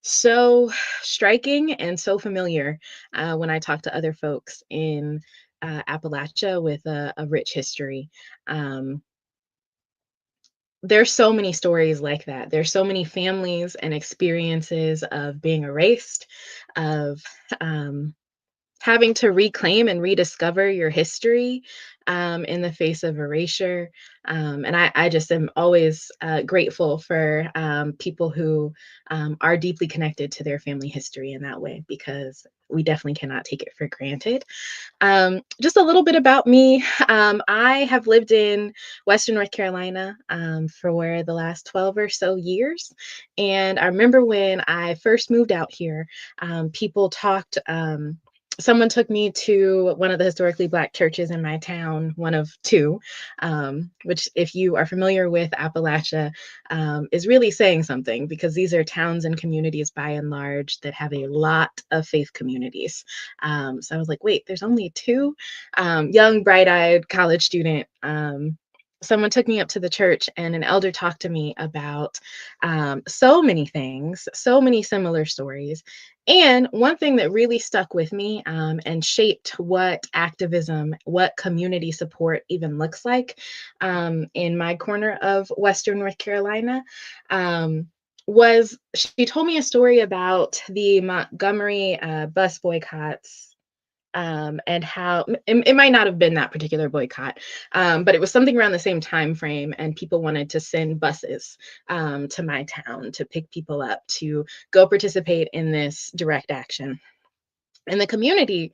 So striking and so familiar when I talk to other folks in Appalachia with a rich history. Um, there's so many stories like that. There's so many families and experiences of being erased, of um, having to reclaim and rediscover your history in the face of erasure. And I just am always grateful for people who are deeply connected to their family history in that way, because we definitely cannot take it for granted. Just a little bit about me. I have lived in Western North Carolina for the last 12 or so years. And I remember when I first moved out here, people talked. Someone took me to one of the historically Black churches in my town, one of two, which, if you are familiar with Appalachia, is really saying something, because these are towns and communities by and large that have a lot of faith communities. So I was like, wait, there's only two? Young, bright-eyed college student. Someone took me up to the church, and an elder talked to me about so many things, so many similar stories. And one thing that really stuck with me and shaped what activism, what community support even looks like in my corner of Western North Carolina was, she told me a story about the Montgomery bus boycotts. And how it might not have been that particular boycott, but it was something around the same time frame, and people wanted to send buses to my town to pick people up to go participate in this direct action. And the community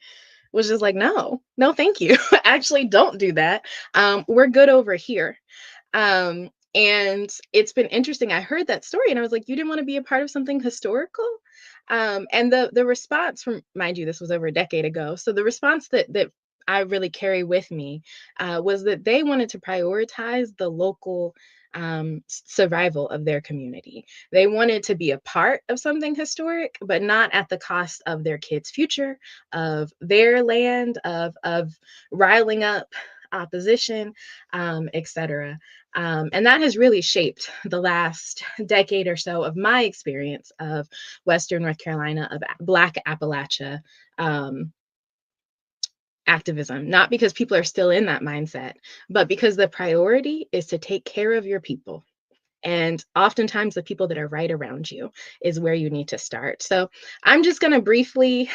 was just like, no, thank you. Actually, don't do that. We're good over here. And it's been interesting. I heard that story and I was like, you didn't want to be a part of something historical? And the response from, mind you, this was over a decade ago. So the response that I really carry with me was that they wanted to prioritize the local survival of their community. They wanted to be a part of something historic, but not at the cost of their kids' future, of their land, of riling up opposition, etc. And that has really shaped the last decade or so of my experience of Western North Carolina, of Black Appalachia activism, not because people are still in that mindset, but because the priority is to take care of your people. And oftentimes the people that are right around you is where you need to start. So I'm just going to briefly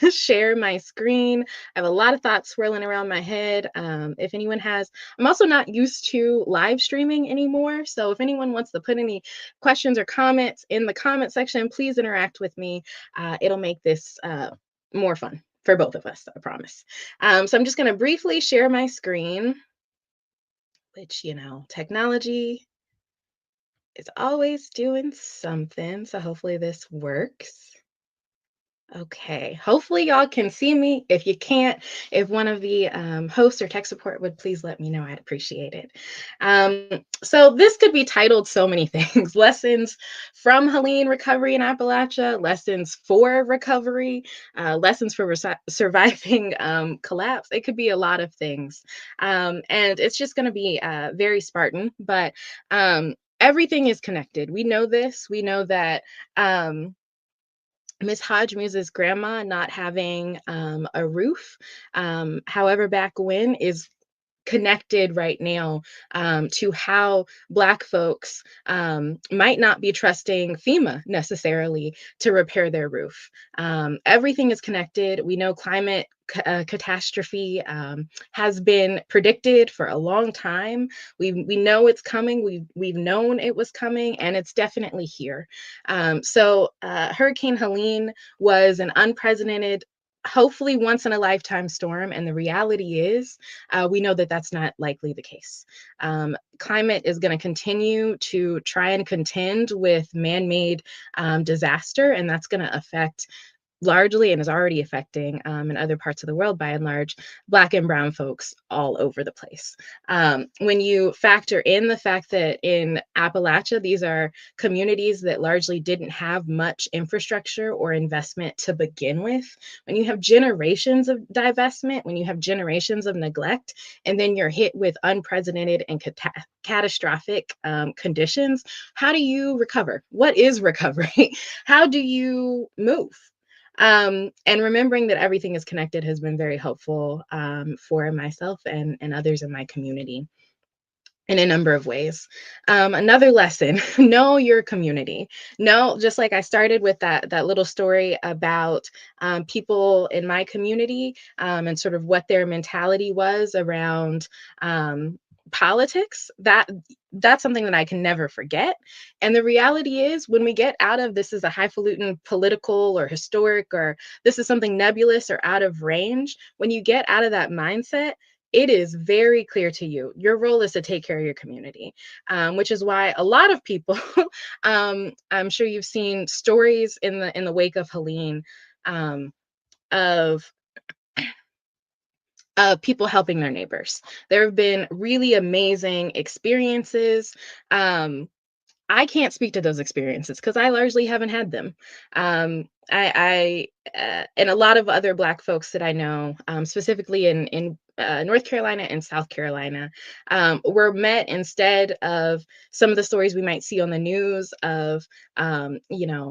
share my screen. I have a lot of thoughts swirling around my head. If anyone has, I'm also not used to live streaming anymore. So if anyone wants to put any questions or comments in the comment section, please interact with me. It'll make this more fun for both of us, I promise. So I'm just going to briefly share my screen, which, technology is always doing something. So hopefully this works. Okay, hopefully y'all can see me. If you can't, if one of the hosts or tech support would please let me know, I'd appreciate it. So this could be titled so many things: lessons from Helene recovery in Appalachia, lessons for recovery, lessons for surviving collapse. It could be a lot of things. And it's just going to be very Spartan, but everything is connected. We know this. We know that Miss Hodge Muse's grandma not having a roof, however back when, is connected right now to how Black folks might not be trusting FEMA necessarily to repair their roof. Everything is connected. We know climate catastrophe has been predicted for a long time. We know it's coming. We've known it was coming, and it's definitely here. So Hurricane Helene was an unprecedented, hopefully once in a lifetime storm. And the reality is we know that that's not likely the case. Climate is going to continue to try and contend with man-made disaster, and that's going to affect largely and is already affecting in other parts of the world by and large, Black and brown folks all over the place. When you factor in the fact that in Appalachia, these are communities that largely didn't have much infrastructure or investment to begin with, when you have generations of divestment, when you have generations of neglect, and then you're hit with unprecedented and catastrophic conditions, how do you recover? What is recovery? How do you move? And remembering that everything is connected has been very helpful for myself and others in my community in a number of ways. Another lesson, know your community. Know, just like I started with that little story about people in my community and sort of what their mentality was around politics, that's something that I can never forget. And the reality is, when we get out of this is a highfalutin political or historic, or this is something nebulous or out of range, when you get out of that mindset, it is very clear to you. Your role is to take care of your community, which is why a lot of people, I'm sure you've seen stories in the wake of Helene of people helping their neighbors. There have been really amazing experiences. I can't speak to those experiences because I largely haven't had them. I and a lot of other Black folks that I know, specifically in North Carolina and South Carolina, were met, instead of some of the stories we might see on the news of,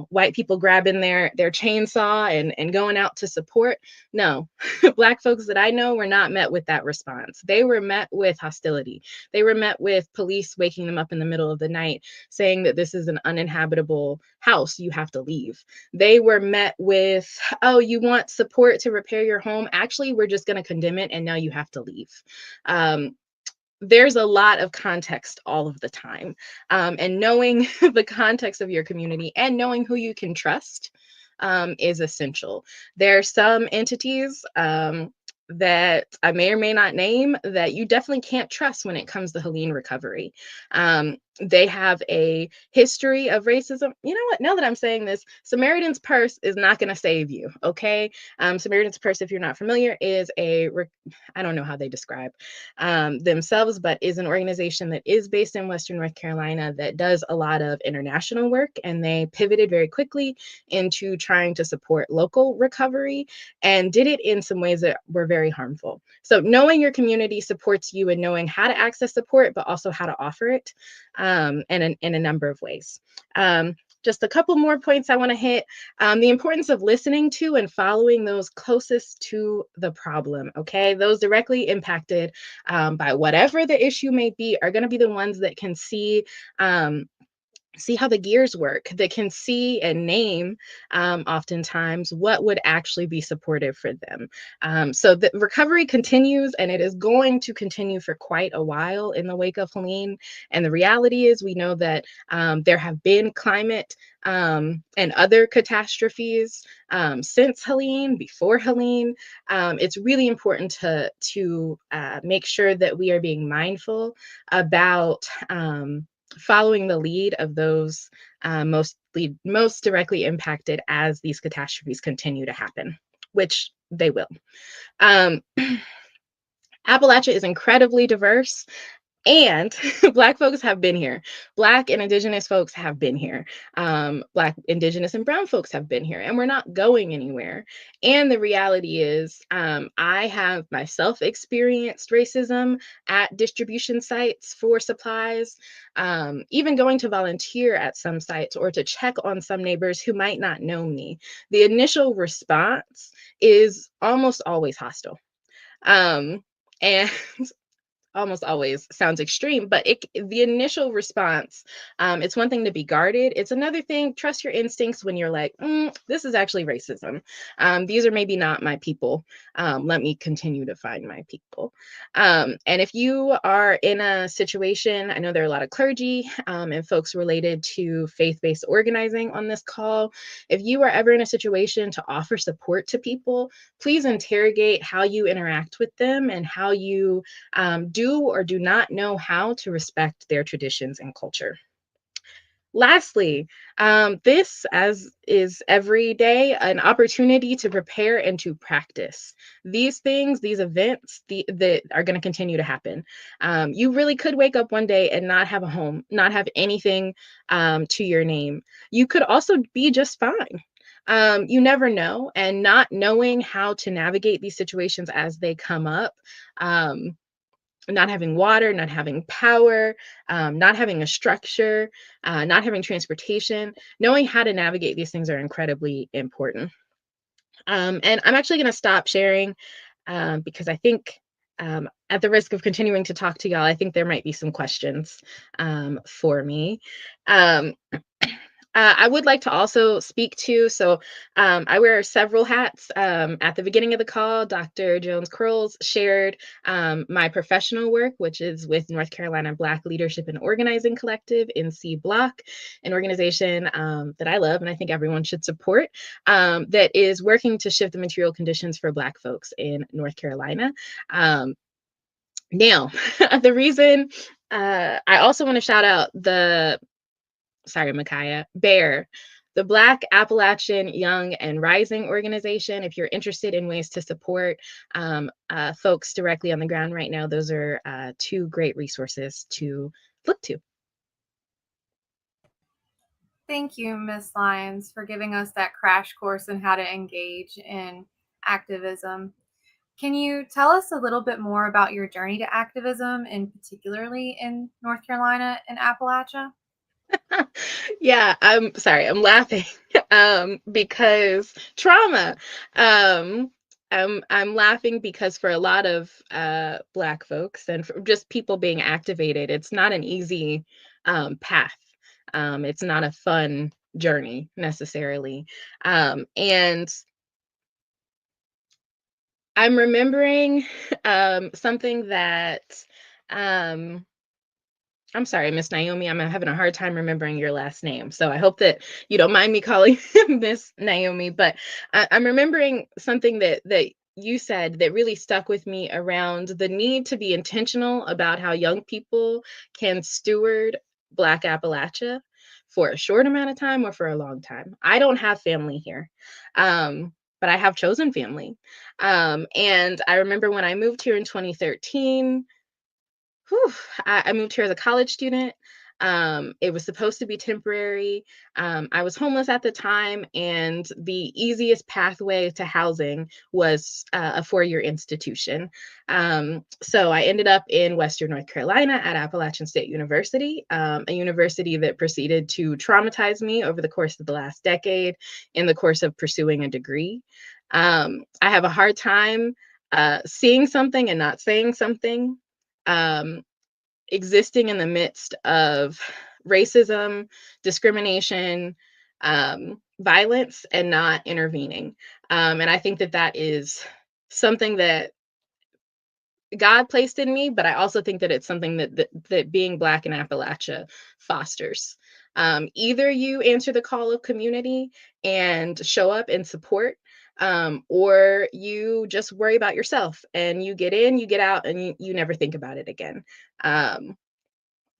white people grabbing their chainsaw and going out to support. No, Black folks that I know were not met with that response. They were met with hostility. They were met with police waking them up in the middle of the night saying that this is an uninhabitable house, you have to leave. They were met with, oh, you want support to repair your home? Actually, we're just going to condemn it, and now you have to leave. There's a lot of context all of the time. And knowing the context of your community and knowing who you can trust is essential. There are some entities that I may or may not name that you definitely can't trust when it comes to Helene recovery. They have a history of racism. You know what? Now that I'm saying this, Samaritan's Purse is not going to save you, okay? Samaritan's Purse, if you're not familiar, is I don't know how they describe themselves, but is an organization that is based in Western North Carolina that does a lot of international work, and they pivoted very quickly into trying to support local recovery and did it in some ways that were very harmful. So knowing your community supports you and knowing how to access support, but also how to offer it in a number of ways. Just a couple more points I want to hit. The importance of listening to and following those closest to the problem, okay? Those directly impacted by whatever the issue may be are going to be the ones that can see how the gears work, that can see and name oftentimes what would actually be supportive for them. So the recovery continues, and it is going to continue for quite a while in the wake of Helene. And the reality is, we know that there have been climate and other catastrophes since Helene, before Helene. It's really important to make sure that we are being mindful about following the lead of those most directly impacted as these catastrophes continue to happen, which they will. Appalachia is incredibly diverse, and Black folks have been here. Black and Indigenous folks have been here. Black, Indigenous, and brown folks have been here, and we're not going anywhere. And the reality is, I have myself experienced racism at distribution sites for supplies, even going to volunteer at some sites or to check on some neighbors who might not know me. The initial response is almost always hostile. And almost always sounds extreme, but the initial response, it's one thing to be guarded. It's another thing, trust your instincts when you're like, this is actually racism. These are maybe not my people. Let me continue to find my people. And if you are in a situation, I know there are a lot of clergy and folks related to faith-based organizing on this call. If you are ever in a situation to offer support to people, please interrogate how you interact with them and how you do or do not know how to respect their traditions and culture. Lastly, this, as is every day, an opportunity to prepare and to practice. These things, these events that are going to continue to happen. You really could wake up one day and not have a home, not have anything to your name. You could also be just fine. You never know. And not knowing how to navigate these situations as they come up, not having water, not having power, not having a structure, not having transportation, knowing how to navigate these things are incredibly important. And I'm actually going to stop sharing because I think, at the risk of continuing to talk to y'all, I think there might be some questions for me. Um, I would like to also speak to, so I wear several hats. At the beginning of the call, Dr. Jones-Curls shared my professional work, which is with North Carolina Black Leadership and Organizing Collective, NC Block, an organization that I love and I think everyone should support, that is working to shift the material conditions for Black folks in North Carolina. Now, the reason I also want to shout out Micaiah, Bear, the Black Appalachian Young and Rising organization. If you're interested in ways to support folks directly on the ground right now, those are two great resources to look to. Thank you, Ms. Lyons, for giving us that crash course in how to engage in activism. Can you tell us a little bit more about your journey to activism, and particularly in North Carolina and Appalachia? Yeah, I'm sorry, I'm laughing because trauma. I'm laughing because for a lot of Black folks and for just people being activated, it's not an easy path. It's not a fun journey necessarily. And I'm remembering something that I'm sorry, Miss Naomi, I'm having a hard time remembering your last name. So I hope that you don't mind me calling Miss Naomi, but I'm remembering something that you said that really stuck with me around the need to be intentional about how young people can steward Black Appalachia for a short amount of time or for a long time. I don't have family here. But I have chosen family. And I remember when I moved here in 2013, I moved here as a college student. It was supposed to be temporary. I was homeless at the time, and the easiest pathway to housing was a 4-year institution. So I ended up in Western North Carolina at Appalachian State University, a university that proceeded to traumatize me over the course of the last decade in the course of pursuing a degree. I have a hard time seeing something and not saying something. Existing in the midst of racism, discrimination, violence, and not intervening. And I think that that is something that God placed in me, but I also think that it's something that being Black in Appalachia fosters. Either you answer the call of community and show up and support, or you just worry about yourself and you get in, you get out, and you never think about it again.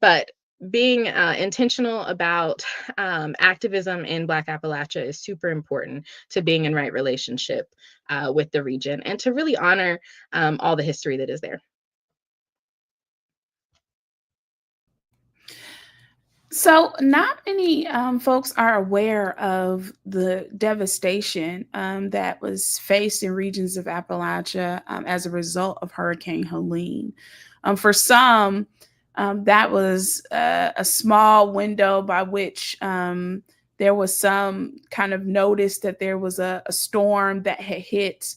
But being intentional about activism in Black Appalachia is super important to being in right relationship with the region and to really honor all the history that is there. So, not many folks are aware of the devastation that was faced in regions of Appalachia as a result of Hurricane Helene. For some, that was a small window by which there was some kind of notice that there was a storm that had hit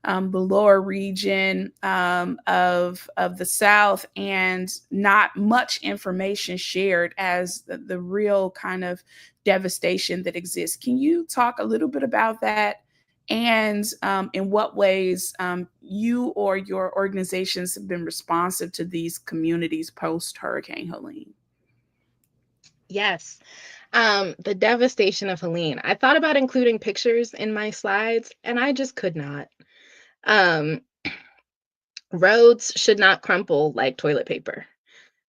the lower region of the South, and not much information shared as the real kind of devastation that exists. Can you talk a little bit about that, and in what ways you or your organizations have been responsive to these communities post Hurricane Helene? Yes. The devastation of Helene. I thought about including pictures in my slides, and I just could not. Um, Roads should not crumple like toilet paper.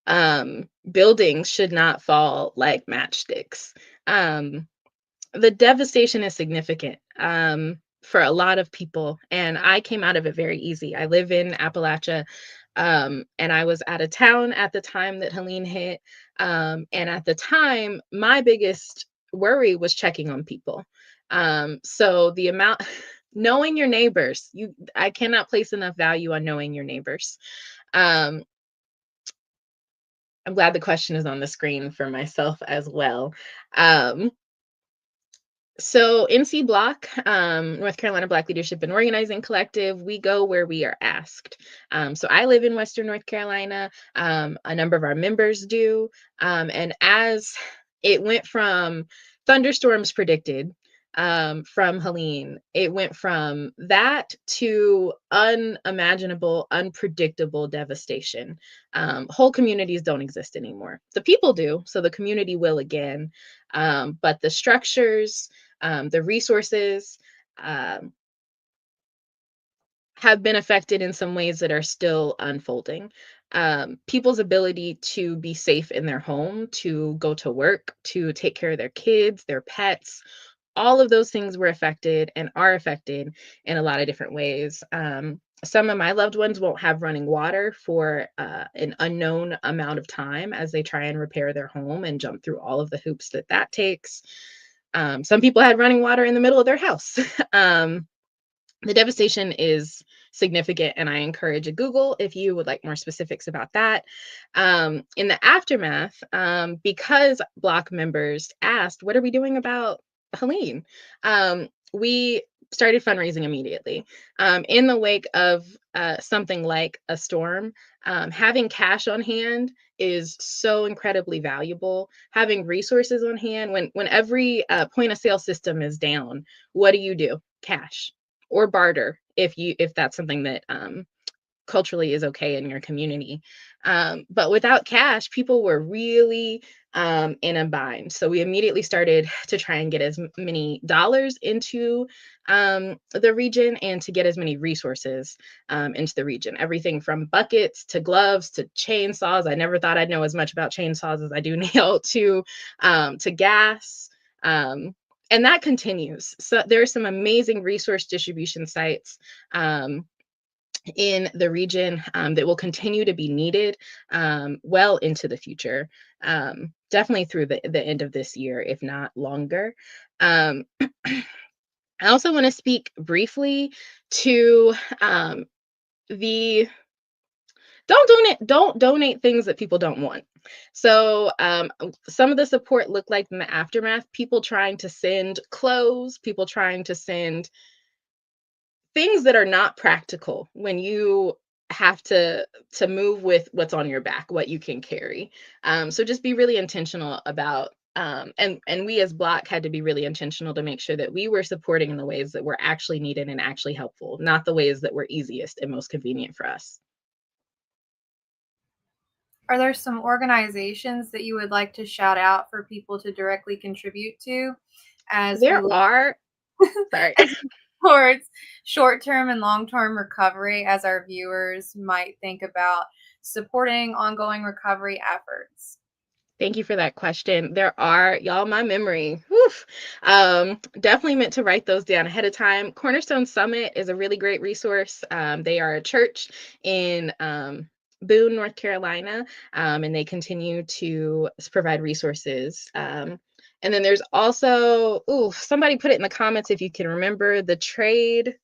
buildings should not fall like matchsticks. The devastation is significant for a lot of people, and I came out of it very easy. I live in Appalachia, and I was out of town at the time that Helene hit. And at the time, my biggest worry was checking on people. So the amount, knowing your neighbors, I cannot place enough value on knowing your neighbors. I'm glad the question is on the screen for myself as well. So NC Block, North Carolina Black Leadership and Organizing Collective, we go where we are asked. So I live in Western North Carolina. A number of our members do. And as it went from thunderstorms predicted from Helene, it went from that to unimaginable, unpredictable devastation. Whole communities don't exist anymore. The people do, so the community will again. But the structures, the resources have been affected in some ways that are still unfolding. People's ability to be safe in their home, to go to work, to take care of their kids, their pets, all of those things were affected and are affected in a lot of different ways. Some of my loved ones won't have running water for an unknown amount of time as they try and repair their home and jump through all of the hoops that takes. Some people had running water in the middle of their house. The devastation is significant, and I encourage a Google if you would like more specifics about that. In the aftermath, because Block members asked, what are we doing about Helene? We started fundraising immediately. In the wake of something like a storm, having cash on hand is so incredibly valuable. Having resources on hand, when every point of sale system is down, what do? Cash or barter, if that's something that culturally is okay in your community. But without cash, people were really in a bind. So we immediately started to try and get as many dollars into the region and to get as many resources into the region. Everything from buckets to gloves to chainsaws. I never thought I'd know as much about chainsaws as I do now, to gas. And that continues. So there are some amazing resource distribution sites in the region that will continue to be needed well into the future, definitely through the end of this year, if not longer. I also want to speak briefly to the don't donate things that people don't want. So some of the support looked like in the aftermath, people trying to send clothes, people trying to send things that are not practical when you have to move with what's on your back, what you can carry. So just be really intentional about, and we as Block had to be really intentional to make sure that we were supporting in the ways that were actually needed and actually helpful, not the ways that were easiest and most convenient for us. Are there some organizations that you would like to shout out for people to directly contribute to? As there are, sorry. Towards short-term and long-term recovery, as our viewers might think about supporting ongoing recovery efforts? Thank you for that question. There are, y'all, my memory, definitely meant to write those down ahead of time. Cornerstone Summit is a really great resource. They are a church in Boone, North Carolina, and they continue to provide resources. And then there's also, somebody put it in the comments if you can remember, the Trade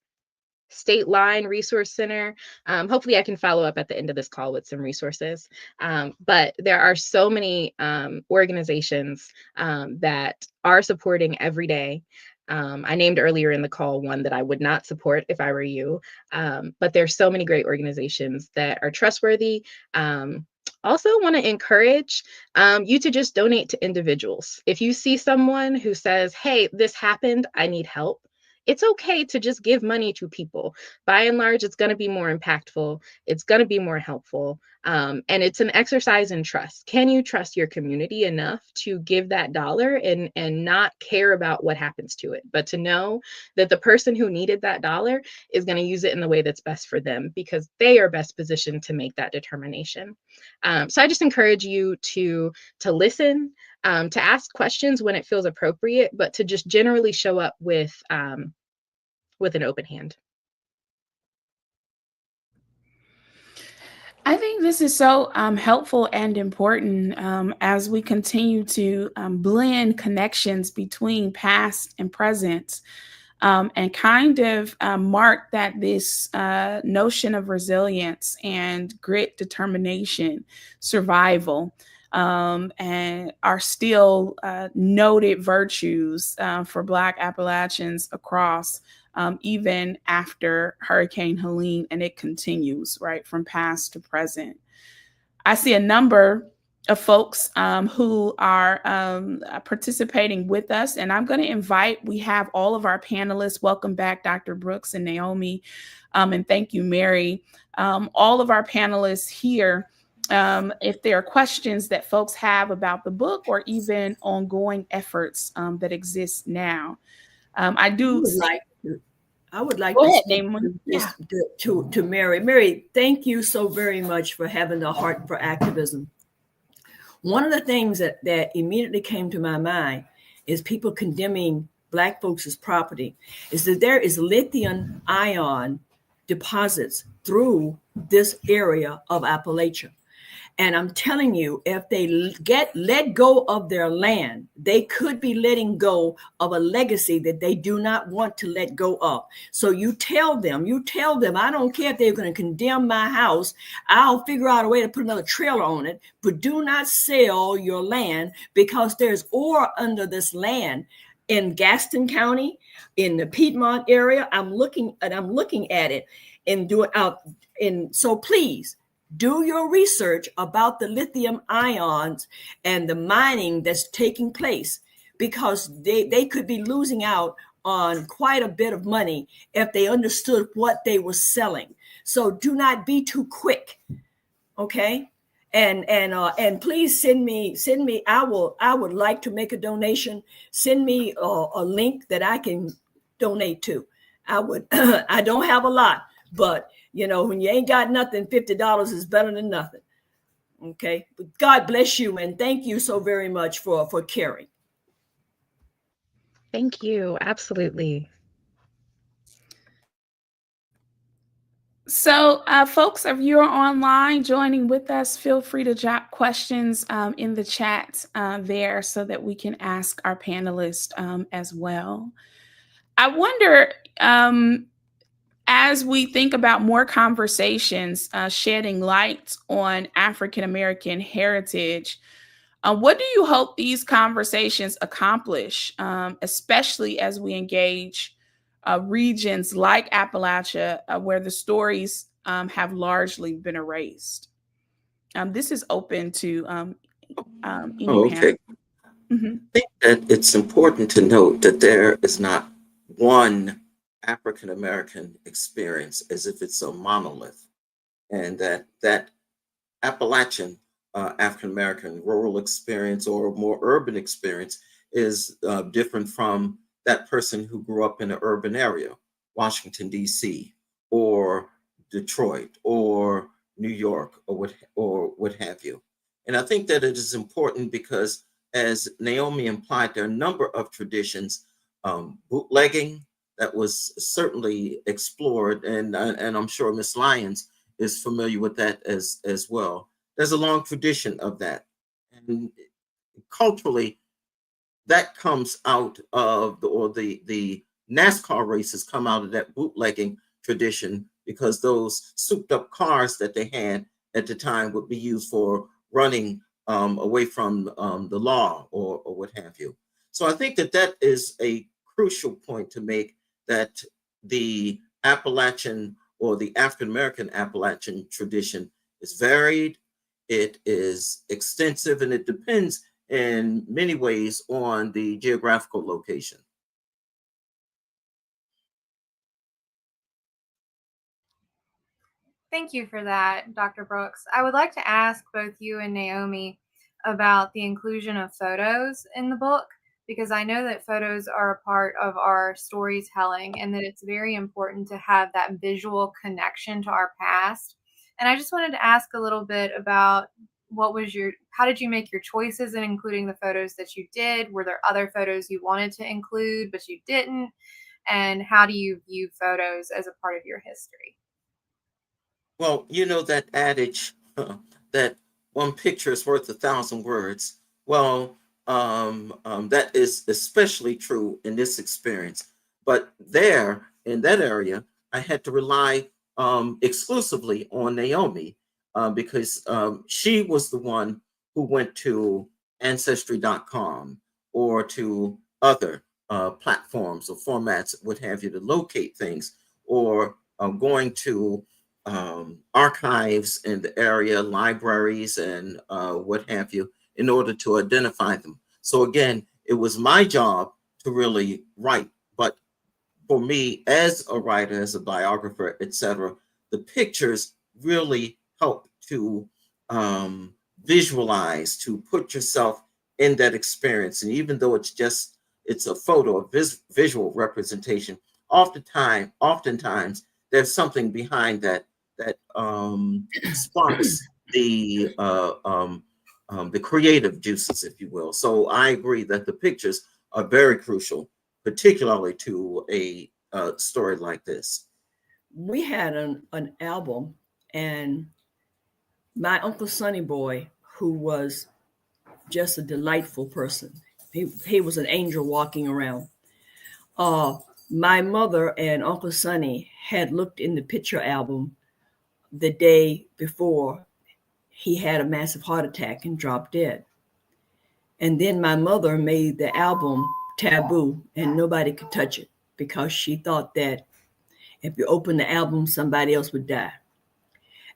State Line Resource Center. Hopefully I can follow up at the end of this call with some resources. But there are so many organizations that are supporting every day. I named earlier in the call one that I would not support if I were you. But there's so many great organizations that are trustworthy. Also want to encourage you to just donate to individuals. If you see someone who says, hey, this happened, I need help, it's okay to just give money to people. By and large, it's going to be more impactful. It's going to be more helpful. And it's an exercise in trust. Can you trust your community enough to give that dollar and not care about what happens to it, but to know that the person who needed that dollar is going to use it in the way that's best for them, because they are best positioned to make that determination. So I just encourage you to listen, to ask questions when it feels appropriate, but to just generally show up with an open hand. I think this is so helpful and important as we continue to blend connections between past and present, and kind of mark that this notion of resilience and grit, determination, survival, and are still noted virtues for Black Appalachians across, even after Hurricane Helene, and it continues, right, from past to present. I see a number of folks who are participating with us, and I'm going to invite, we have all of our panelists. Welcome back, Dr. Brooks and Naomi, and thank you, Mary. All of our panelists here, if there are questions that folks have about the book or even ongoing efforts that exist now. I would like Go to ahead, speak Damon. to Mary. Mary, thank you so very much for having the heart for activism. One of the things that immediately came to my mind is people condemning Black folks' property, is that there is lithium ion deposits through this area of Appalachia. And I'm telling you, if they let go of their land, they could be letting go of a legacy that they do not want to let go of. So you tell them, I don't care if they're going to condemn my house. I'll figure out a way to put another trailer on it, but do not sell your land, because there's ore under this land in Gaston County, in the Piedmont area. I'm looking at it and do it out. And so please, do your research about the lithium ions and the mining that's taking place, because they could be losing out on quite a bit of money if they understood what they were selling. So do not be too quick, okay? And please send me. I would like to make a donation. Send me a link that I can donate to. I don't have a lot, but when you ain't got nothing, $50 is better than nothing. Okay. But God bless you. And thank you so very much for caring. Thank you. Absolutely. So, folks, if you're online joining with us, feel free to drop questions in the chat there so that we can ask our panelists as well. I wonder, as we think about more conversations shedding light on African American heritage, what do you hope these conversations accomplish, especially as we engage regions like Appalachia, where the stories have largely been erased? This is open to any Okay. panel. I think that it's important to note that there is not one African American experience as if it's a monolith, and that Appalachian African American rural experience or more urban experience is different from that person who grew up in an urban area, Washington, D.C., or Detroit, or New York, or what have you. And I think that it is important because, as Naomi implied, there are a number of traditions, bootlegging that was certainly explored, and I'm sure Ms. Lyons is familiar with that as well. There's a long tradition of that, and culturally, that comes out of the NASCAR races come out of that bootlegging tradition, because those souped up cars that they had at the time would be used for running away from the law or what have you. So I think that is a crucial point to make, that the Appalachian or the African American Appalachian tradition is varied, it is extensive, and it depends in many ways on the geographical location. Thank you for that, Dr. Brooks. I would like to ask both you and Naomi about the inclusion of photos in the book, because I know that photos are a part of our storytelling and that it's very important to have that visual connection to our past. And I just wanted to ask a little bit about how did you make your choices in including the photos that you did? Were there other photos you wanted to include but you didn't? And how do you view photos as a part of your history? Well, you know that adage that one picture is worth 1,000 words. Well, that is especially true in this experience. But there, in that area, I had to rely exclusively on Naomi because she was the one who went to Ancestry.com or to other platforms or formats, what have you, to locate things, or going to archives in the area, libraries, and what have you, in order to identify them. So again, it was my job to really write. But for me, as a writer, as a biographer, etc., the pictures really help to visualize, to put yourself in that experience. And even though it's a photo, a visual representation, oftentimes there's something behind that sparks the creative juices, if you will. So I agree that the pictures are very crucial, particularly to a story like this. We had an album, and my Uncle Sonny Boy, who was just a delightful person, he was an angel walking around. My mother and Uncle Sonny had looked in the picture album the day before he had a massive heart attack and dropped dead. And then my mother made the album taboo and nobody could touch it because she thought that if you open the album, somebody else would die.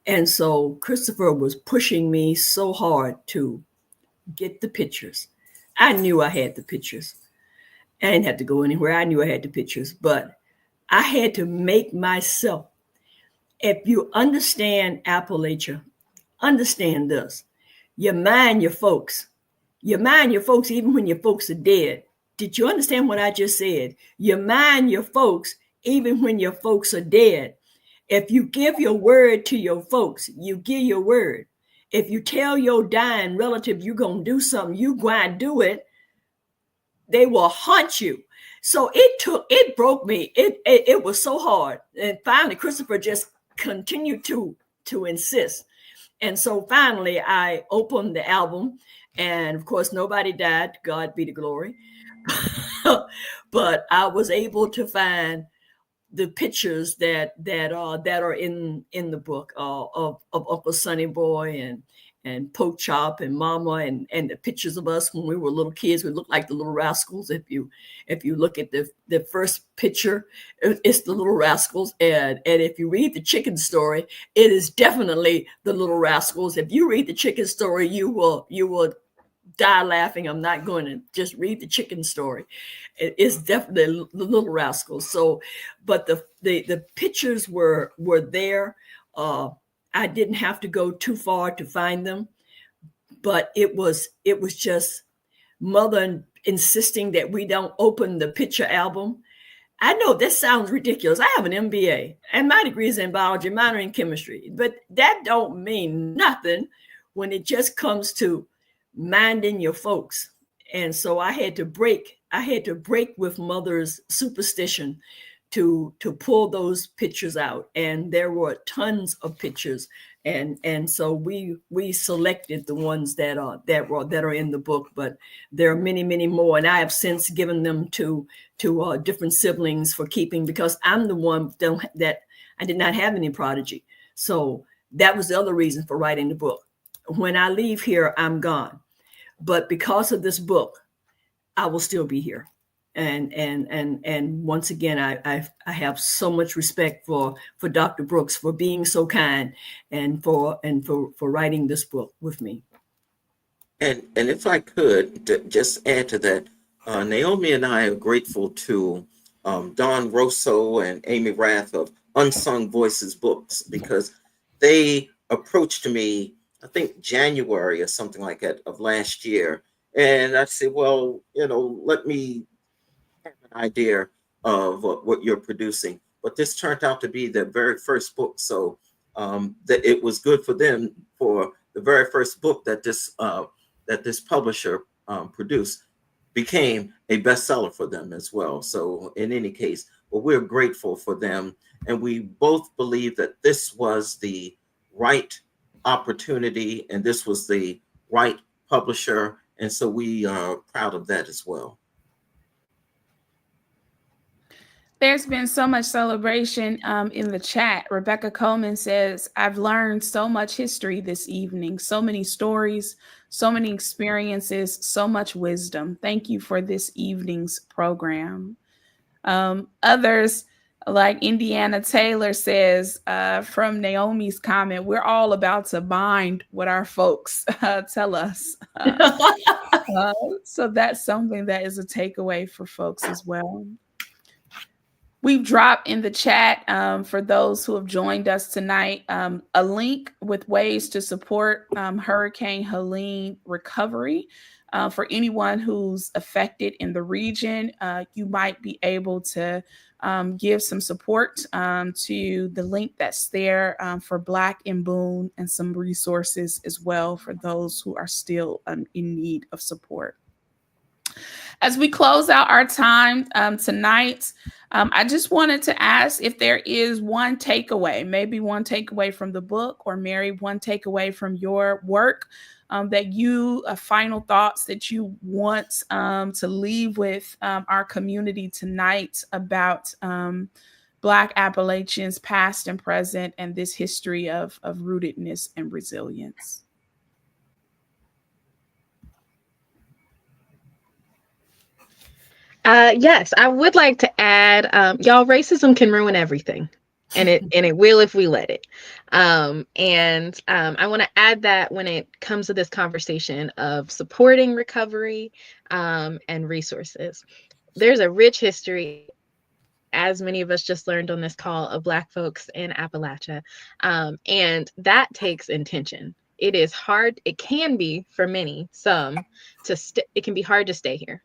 And so Christopher was pushing me so hard to get the pictures. I knew I had the pictures. I didn't have to go anywhere. I knew I had the pictures, but I had to make myself. If you understand Appalachia, understand this. You mind your folks. You mind your folks even when your folks are dead. Did you understand what I just said? You mind your folks even when your folks are dead. If you give your word to your folks, you give your word. If you tell your dying relative you're going to do something, you go and do it, they will haunt you. So it broke me. It was so hard. And finally, Christopher just continued to insist. And so finally I opened the album, and of course nobody died, God be the glory. But I was able to find the pictures that are in the book of Uncle Sonny Boy and Poke Chop and Mama, and the pictures of us when we were little kids. We looked like the Little Rascals. If you look at the first picture, it's the Little Rascals. And if you read the Chicken Story, it is definitely the Little Rascals. If you read the Chicken Story, you will die laughing. I'm not going to just read the Chicken Story. It's definitely the Little Rascals. So, but the pictures were there. I didn't have to go too far to find them, but it was just Mother insisting that we don't open the picture album. I know this sounds ridiculous. I have an MBA and my degree is in biology, minor in chemistry, but that don't mean nothing when it just comes to minding your folks. And so I had to break with Mother's superstition to pull those pictures out. And there were tons of pictures. And so we selected the ones that are in the book, but there are many, many more. And I have since given them to different siblings for keeping, because I'm the one that I did not have any prodigy. So that was the other reason for writing the book. When I leave here, I'm gone. But because of this book, I will still be here. And once again, I have so much respect for Dr. Brooks for being so kind and for writing this book with me. And if I could just add to that, Naomi and I are grateful to Don Rosso and Amy Rath of Unsung Voices Books, because they approached me, I think January or something like that of last year. And I said, well, let me have an idea of what you're producing. But this turned out to be the very first book. So that it was good for them, for the very first book that this publisher produced became a bestseller for them as well. So in any case, well, we're grateful for them. And we both believe that this was the right opportunity and this was the right publisher. And so we are proud of that as well. There's been so much celebration in the chat. Rebecca Coleman says, I've learned so much history this evening, so many stories, so many experiences, so much wisdom. Thank you for this evening's program. Others, like Indiana Taylor says, from Naomi's comment, we're all about to bind what our folks tell us. So that's something that is a takeaway for folks as well. We've dropped in the chat for those who have joined us tonight a link with ways to support Hurricane Helene recovery. For anyone who's affected in the region, you might be able to give some support to the link that's there for Black and Boone, and some resources as well for those who are still in need of support. As we close out our time tonight, I just wanted to ask if there is one takeaway, maybe one takeaway from the book, or Mary, one takeaway from your work that you, final thoughts that you want to leave with our community tonight about Black Appalachians, past and present, and this history of rootedness and resilience. Yes, I would like to add, y'all, racism can ruin everything, and it will if we let it. I want to add that when it comes to this conversation of supporting recovery and resources, there's a rich history, as many of us just learned on this call, of Black folks in Appalachia, and that takes intention. It is hard. It can be for many, some it can be hard to stay here.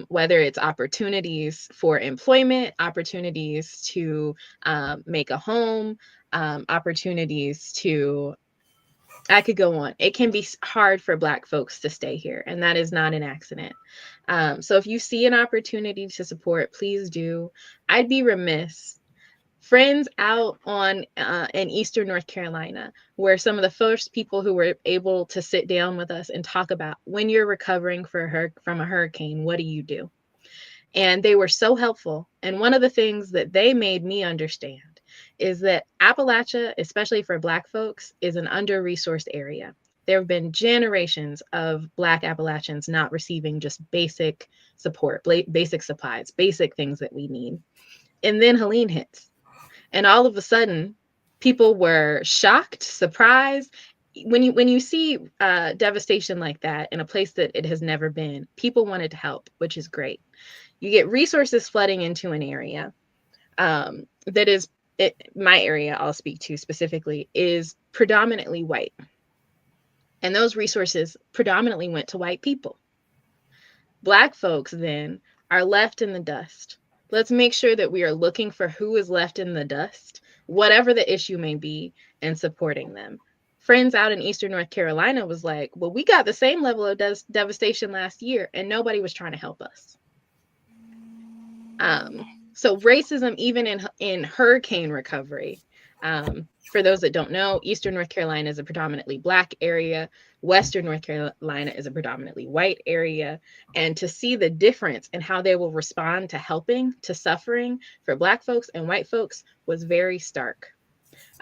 Whether it's opportunities for employment, opportunities to make a home, opportunities to, I could go on. It can be hard for Black folks to stay here, and that is not an accident. So if you see an opportunity to support, please do. I'd be remiss. Friends out in Eastern North Carolina were some of the first people who were able to sit down with us and talk about, when you're recovering from a hurricane, what do you do? And they were so helpful. And one of the things that they made me understand is that Appalachia, especially for Black folks, is an under-resourced area. There have been generations of Black Appalachians not receiving just basic support, basic supplies, basic things that we need. And then Helene hits. And all of a sudden, people were shocked, surprised. When you see devastation like that in a place that it has never been, people wanted to help, which is great. You get resources flooding into an area that is, my area I'll speak to specifically, is predominantly white. And those resources predominantly went to white people. Black folks then are left in the dust. Let's make sure that we are looking for who is left in the dust, whatever the issue may be, and supporting them. Friends out in Eastern North Carolina was like, well, we got the same level of devastation last year, and nobody was trying to help us. So racism, even in hurricane recovery, for those that don't know, Eastern North Carolina is a predominantly Black area. Western North Carolina is a predominantly white area. And to see the difference in how they will respond to helping, to suffering for Black folks and white folks was very stark.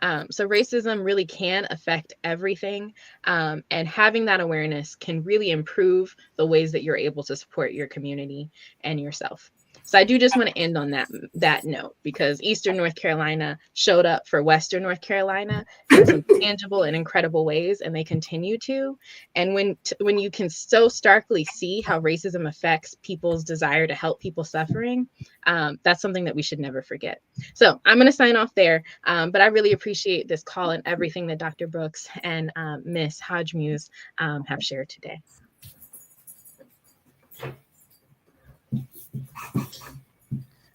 So racism really can affect everything. And having that awareness can really improve the ways that you're able to support your community and yourself. So I do just want to end on that note, because Eastern North Carolina showed up for Western North Carolina in some tangible and incredible ways, and they continue to. And when you can so starkly see how racism affects people's desire to help people suffering, that's something that we should never forget. So I'm going to sign off there, but I really appreciate this call and everything that Dr. Brooks and Miss Hodge-Muse have shared today.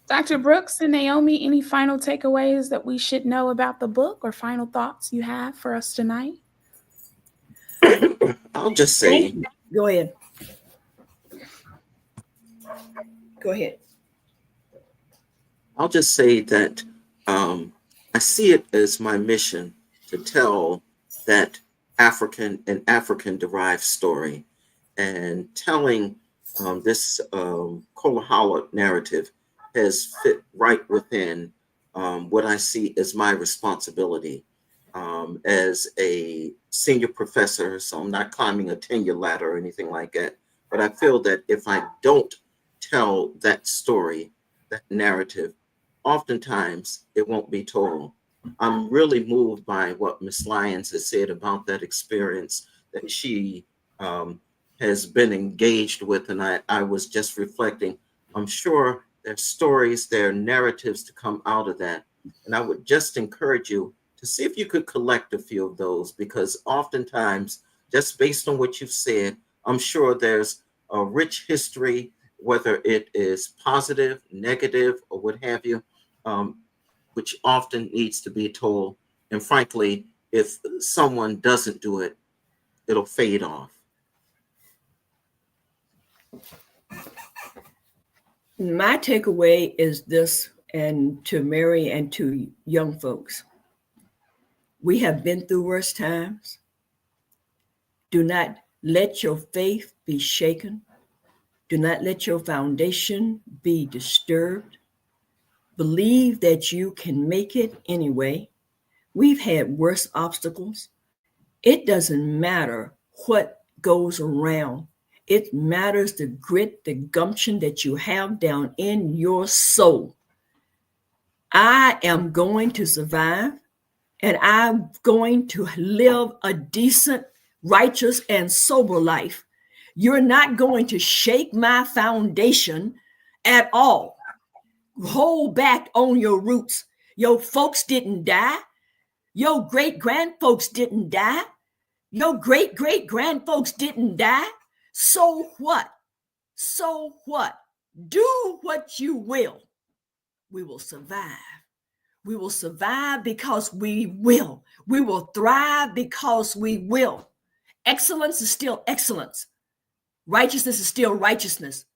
Dr. Brooks and Naomi, any final takeaways that we should know about the book, or final thoughts you have for us tonight? I'll just say, Go ahead. Go ahead. I'll just say that I see it as my mission to tell that African and African-derived story, and telling this Kolahala narrative has fit right within what I see as my responsibility as a senior professor. So I'm not climbing a tenure ladder or anything like that, but I feel that if I don't tell that story, that narrative, oftentimes it won't be told. I'm really moved by what Ms. Lyons has said about that experience that she has been engaged with. And I was just reflecting, I'm sure there's stories, there are narratives to come out of that. And I would just encourage you to see if you could collect a few of those, because oftentimes, just based on what you've said, I'm sure there's a rich history, whether it is positive, negative, or what have you, which often needs to be told. And frankly, if someone doesn't do it, it'll fade off. My takeaway is this, and to Mary and to young folks, we have been through worse times. Do not let your faith be shaken. Do not let your foundation be disturbed. Believe that you can make it anyway. We've had worse obstacles. It doesn't matter what goes around. It matters the grit, the gumption that you have down in your soul. I am going to survive, and I'm going to live a decent, righteous, and sober life. You're not going to shake my foundation at all. Hold back on your roots. Your folks didn't die. Your great-grandfolks didn't die. Your great-great-grandfolks didn't die. So what? So what? Do what you will. We will survive. We will survive because we will. We will thrive because we will. Excellence is still excellence. Righteousness is still righteousness.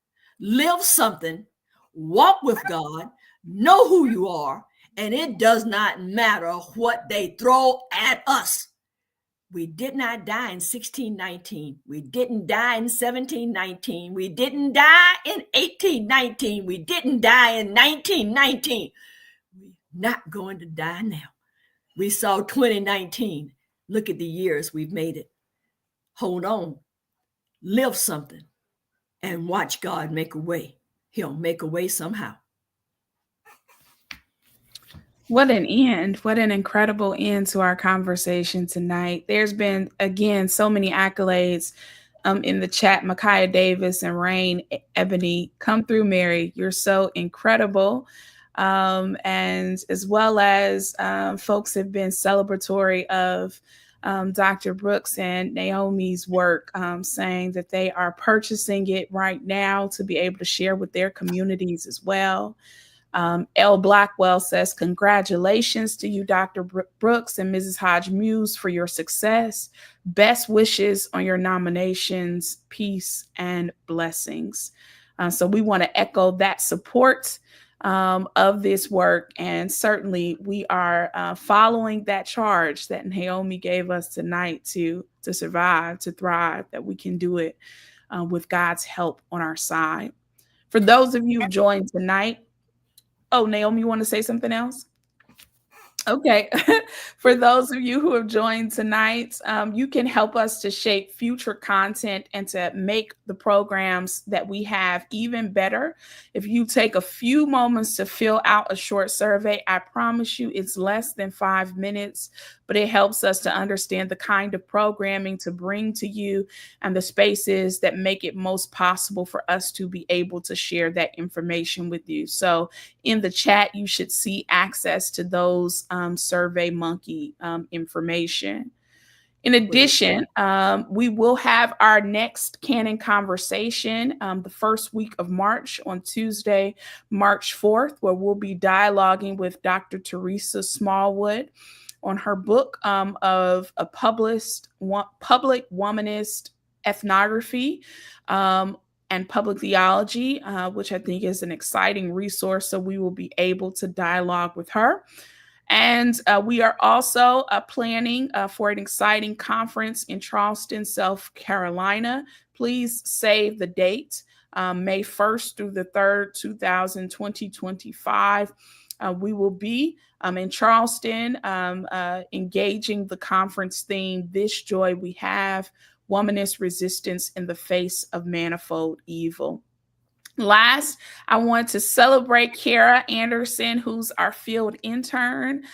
Live something, walk with God, know who you are, and it does not matter what they throw at us. We did not die in 1619. We didn't die in 1719. We didn't die in 1819. We didn't die in 1919. We're not going to die now. We saw 2019. Look at the years we've made it. Hold on. Live something and watch God make a way. He'll make a way somehow. What an end. What an incredible end to our conversation tonight. There's been, again, so many accolades in the chat. Micaiah Davis and Rain Ebony, come through, Mary. You're so incredible. And as well as folks have been celebratory of Dr. Brooks and Naomi's work, saying that they are purchasing it right now to be able to share with their communities as well. L. Blackwell says, congratulations to you, Dr. Brooks and Mrs. Hodge-Muse, for your success. Best wishes on your nominations, peace and blessings. So we want to echo that support of this work. And certainly we are following that charge that Naomi gave us tonight to survive, to thrive, that we can do it with God's help on our side. For those of you who joined tonight, oh, Naomi, you want to say something else? Okay. For those of you who have joined tonight, you can help us to shape future content and to make the programs that we have even better. If you take a few moments to fill out a short survey, I promise you it's less than 5 minutes, but it helps us to understand the kind of programming to bring to you and the spaces that make it most possible for us to be able to share that information with you. So in the chat, you should see access to those Survey Monkey information. In addition, we will have our next Canon conversation the first week of March on Tuesday, March 4th, where we'll be dialoguing with Dr. Teresa Smallwood on her book of a public womanist ethnography and public theology, which I think is an exciting resource. So we will be able to dialogue with her. And we are also planning for an exciting conference in Charleston, South Carolina. Please save the date, May 1st through the 3rd, 2025. We will be in Charleston engaging the conference theme, This Joy We Have, Womanist Resistance in the Face of Manifold Evil. Last, I want to celebrate Kara Anderson, who's our field intern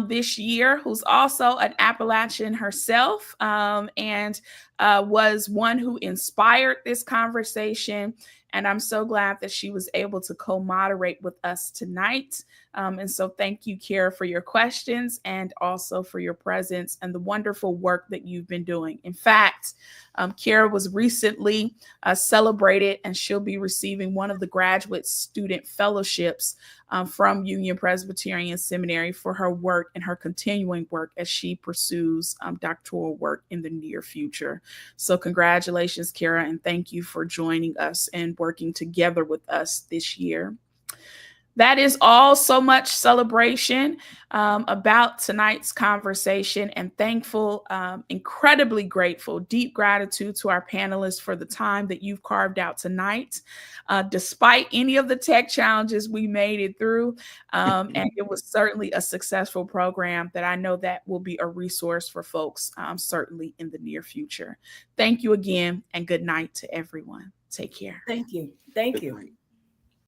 this year, who's also an Appalachian herself and was one who inspired this conversation. And I'm so glad that she was able to co-moderate with us tonight. And so thank you, Kara, for your questions and also for your presence and the wonderful work that you've been doing. In fact, Kara was recently celebrated, and she'll be receiving one of the graduate student fellowships from Union Presbyterian Seminary for her work and her continuing work as she pursues doctoral work in the near future. So congratulations, Kara, and thank you for joining us and working together with us this year. That is all so much celebration about tonight's conversation, and thankful, incredibly grateful, deep gratitude to our panelists for the time that you've carved out tonight. Despite any of the tech challenges, we made it through, and it was certainly a successful program that I know that will be a resource for folks, certainly in the near future. Thank you again, and good night to everyone. Take care. Thank you. Thank you.